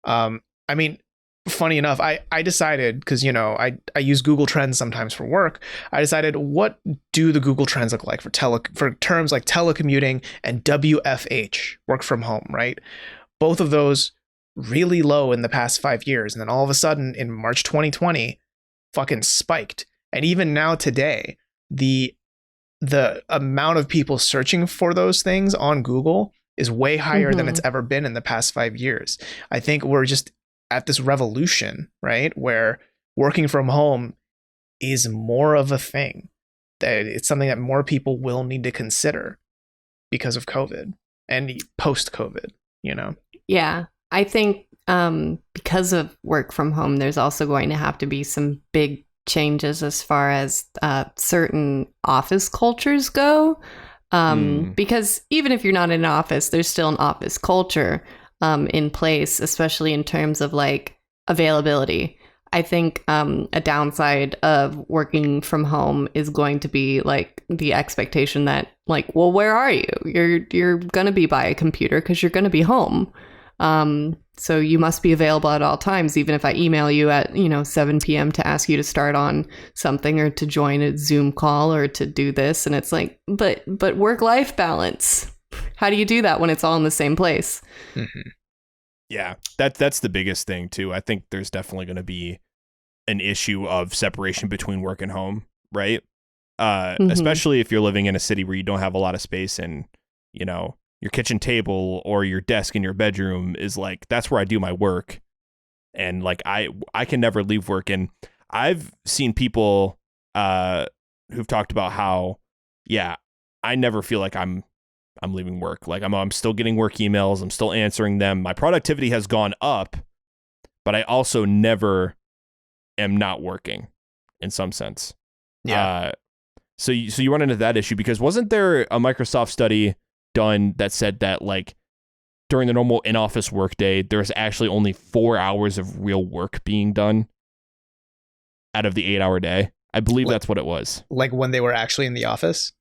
I mean, funny enough, I decided, because, you know, I use Google Trends sometimes for work. I decided, what do the Google Trends look like for terms like telecommuting and WFH, work from home, right? Both of those really low in the past 5 years. And then all of a sudden in March 2020, fucking spiked. And even now today, the amount of people searching for those things on Google is way higher than it's ever been in the past 5 years. I think we're just at this revolution, right, where working from home is more of a thing, that it's something that more people will need to consider, because of COVID and post-COVID, you know? Yeah. I think because of work from home, there's also going to have to be some big changes as far as certain office cultures go. Because even if you're not in an office, there's still an office culture in place, especially in terms of like availability. I think a downside of working from home is going to be like the expectation that like, well, where are you? You're going to be by a computer because you're going to be home. So you must be available at all times, even if I email you at, 7 p.m. to ask you to start on something or to join a Zoom call or to do this. And it's like, but work-life balance. How do you do that when it's all in the same place? Mm-hmm. Yeah, that's the biggest thing too. I think there's definitely going to be an issue of separation between work and home, right? Especially if you're living in a city where you don't have a lot of space and, your kitchen table or your desk in your bedroom is like, that's where I do my work. And like, I can never leave work. And I've seen people who've talked about how, yeah, I never feel like I'm leaving work. Like I'm still getting work emails. I'm still answering them. My productivity has gone up, but I also never am not working in some sense. Yeah. So you run into that issue because wasn't there a Microsoft study done that said that like during the normal in-office workday, there's actually only 4 hours of real work being done out of the 8-hour day? I believe that's what it was. Like when they were actually in the office?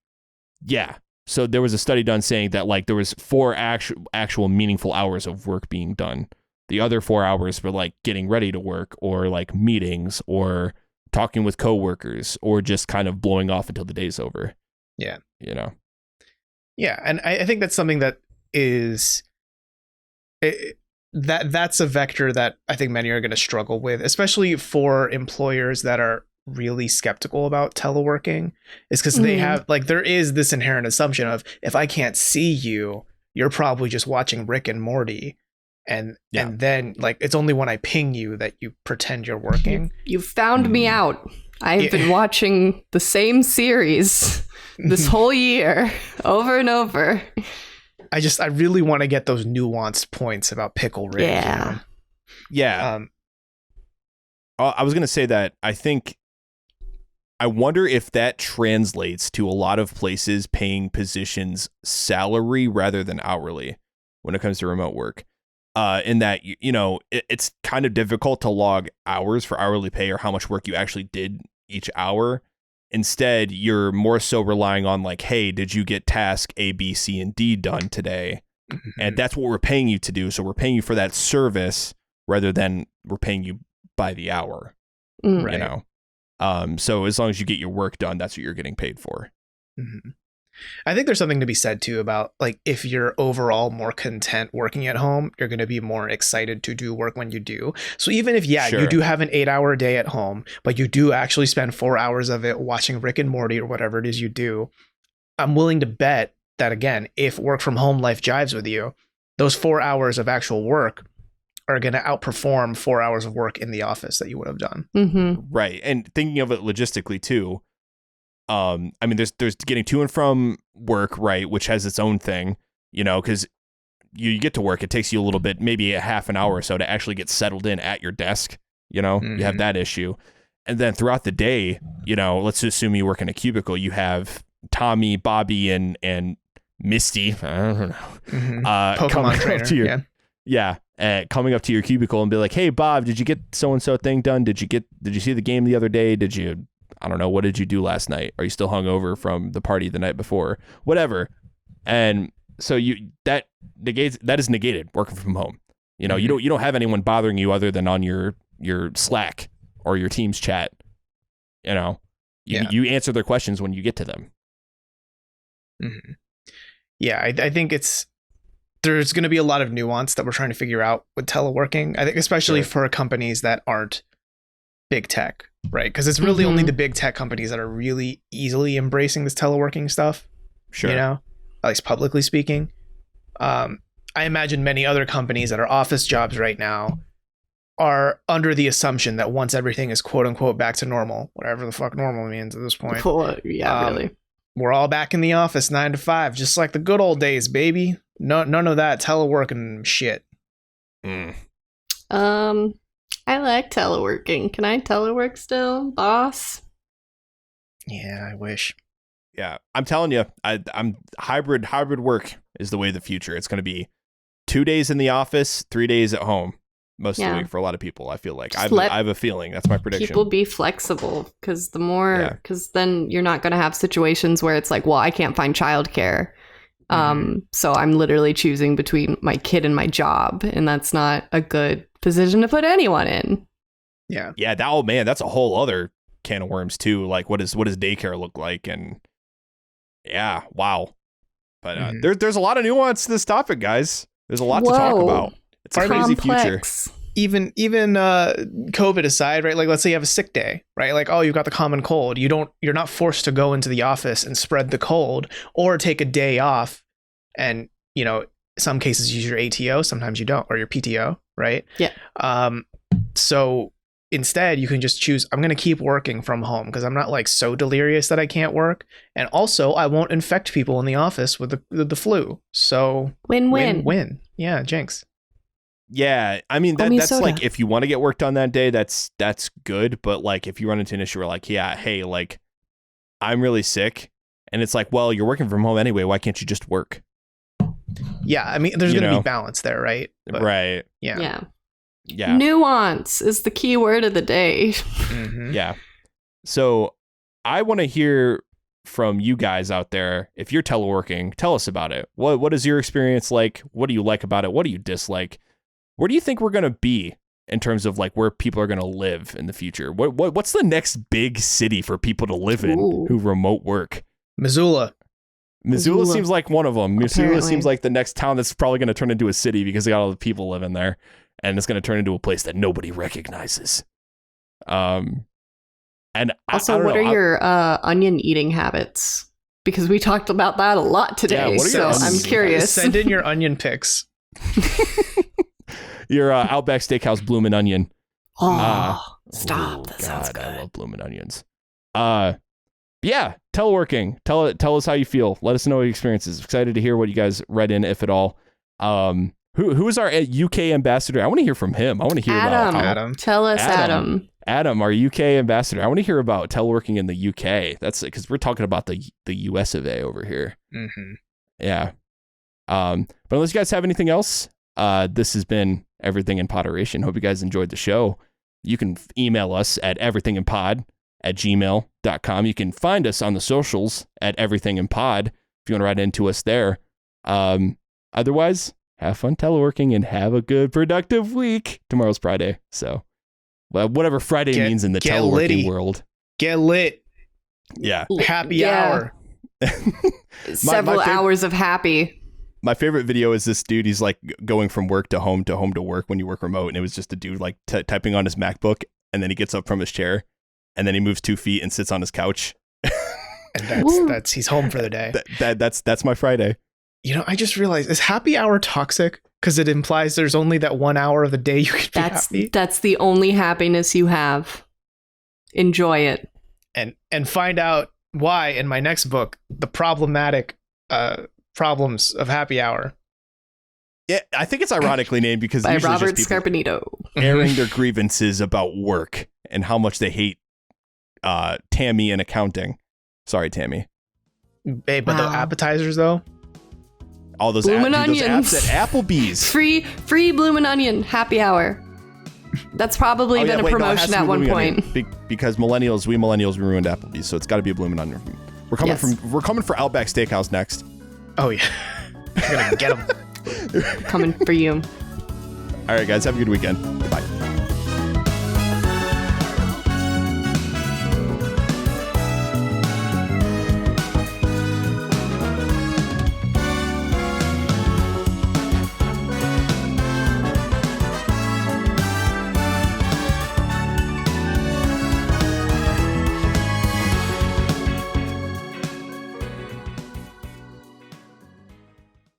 Yeah. So there was a study done saying that like there was 4 actual meaningful hours of work being done. The other 4 hours were like getting ready to work or like meetings or talking with coworkers or just kind of blowing off until the day's over. Yeah. Yeah. And I think that's something that is that's a vector that I think many are going to struggle with, especially for employers that are really skeptical about teleworking, is because they have like there is this inherent assumption of if I can't see you, you're probably just watching Rick and Morty. And then like it's only when I ping you that you pretend you're working. You found me out. I've been watching the same series this whole year over and over. I really want to get those nuanced points about Pickle Rick. Yeah. Yeah. I was going to say that I wonder if that translates to a lot of places paying positions salary rather than hourly when it comes to remote work. In that, it's kind of difficult to log hours for hourly pay or how much work you actually did each hour. Instead, you're more so relying on like, hey, did you get task A, B, C, and D done today? And that's what we're paying you to do. So we're paying you for that service rather than we're paying you by the hour, right. So as long as you get your work done, that's what you're getting paid for. Mm-hmm. I think there's something to be said too about like if you're overall more content working at home, you're going to be more excited to do work when you do. So even if you do have an 8-hour day at home, but you do actually spend 4 hours of it watching Rick and Morty or whatever it is you do, I'm willing to bet that again, if work from home life jives with you, those 4 hours of actual work are going to outperform 4 hours of work in the office that you would have done. Mm-hmm. Right. And thinking of it logistically too, I mean, there's getting to and from work, right, which has its own thing, because you get to work, it takes you a little bit, maybe a half an hour or so to actually get settled in at your desk, you have that issue. And then throughout the day, let's assume you work in a cubicle, you have Tommy, Bobby, and Misty, I don't know, Pokemon trainer, to your, coming up to your cubicle and be like, hey, Bob, did you get so-and-so thing done? Did you see the game the other day? I don't know, what did you do last night? Are you still hungover from the party the night before? Whatever. And so that is negated working from home. You don't have anyone bothering you other than on your Slack or your Teams chat. You answer their questions when you get to them. Mm-hmm. Yeah, I think there's going to be a lot of nuance that we're trying to figure out with teleworking. I think especially for companies that aren't big tech, right? Because it's really only the big tech companies that are really easily embracing this teleworking stuff. Sure. At least publicly speaking. I imagine many other companies that are office jobs right now are under the assumption that once everything is quote unquote back to normal, whatever the fuck normal means at this point. Really. we're all back in the office 9 to 5, just like the good old days, baby. No, none of that teleworking shit. Mm. I like teleworking. Can I telework still, boss? Yeah, I wish. Yeah, I'm telling you, I'm hybrid work is the way of the future. It's going to be 2 days in the office, 3 days at home most of the week for a lot of people. I feel like I have a feeling that's my prediction. People be flexible because because then you're not going to have situations where it's like, well, I can't find childcare. So I'm literally choosing between my kid and my job, and that's not a good position to put anyone in. Yeah. Yeah. That's a whole other can of worms too. Like what does daycare look like? And yeah, wow. But there's a lot of nuance to this topic, guys. There's a lot to talk about. It's a crazy future. Even COVID aside, right? Like, let's say you have a sick day, right? Like, oh, you've got the common cold. You're not forced to go into the office and spread the cold or take a day off. And, some cases use your ATO, sometimes you don't, or your PTO, right? Yeah. So instead, you can just choose, I'm going to keep working from home because I'm not like so delirious that I can't work. And also, I won't infect people in the office with the flu. So win. Yeah, jinx. Yeah, I mean that's like if you want to get work done that day, that's good. But like if you run into an issue where like, yeah, hey, like I'm really sick, and it's like, well, you're working from home anyway. Why can't you just work? Yeah, I mean, there's going to be balance there, right? But, right. Yeah. Nuance is the key word of the day. Mm-hmm. Yeah. So I want to hear from you guys out there. If you're teleworking, tell us about it. What is your experience like? What do you like about it? What do you dislike? Where do you think we're going to be in terms of like where people are going to live in the future? What's the next big city for people to live in who remote work? Missoula seems like one of them. Missoula seems like the next town that's probably going to turn into a city because they got all the people living there, and it's going to turn into a place that nobody recognizes. And also, what are your onion eating habits? Because we talked about that a lot today, so I'm curious. Send in your onion pics. Your Outback Steakhouse bloomin' onion. Stop! That sounds good. I love bloomin' onions. Yeah, teleworking. Tell us how you feel. Let us know your experiences. Excited to hear what you guys read in, if at all. Who is our UK ambassador? I want to hear from him. I want to hear about Adam. Tell us, Adam. Adam, our UK ambassador. I want to hear about teleworking in the UK. That's because we're talking about the US of A over here. Mm-hmm. Yeah. But unless you guys have anything else, this has been Everything in Poderation. Hope you guys enjoyed the show. You can email us at everythinginpod@gmail.com. You can find us on the socials at everythinginpod if you want to write into us there. Otherwise, have fun teleworking and have a good, productive week. Tomorrow's Friday, so whatever Friday means in the teleworking world. Get lit. Yeah. Happy hour. Several hours of happy. My favorite video is this dude. He's like going from work to home to work when you work remote. And it was just a dude like typing on his MacBook. And then he gets up from his chair and then he moves 2 feet and sits on his couch. And that's he's home for the day. That's my Friday. I just realized, is happy hour toxic? Because it implies there's only that 1 hour of the day you can be happy. That's the only happiness you have. Enjoy it. And find out why in my next book, the problematic problems of happy hour. Yeah, I think it's ironically named because by usually Robert just people Scarpanito airing their grievances about work and how much they hate Tammy and accounting. Sorry, Tammy. Hey, but the appetizers though. All those bloomin' onions those apps at Applebee's. Free bloomin' onion happy hour. That's probably been a promotion at one point. Because we millennials ruined Applebee's, so it's got to be a bloomin' onion. We're coming for Outback Steakhouse next. Oh yeah, we're gonna get them. Coming for you. All right, guys, have a good weekend. Bye.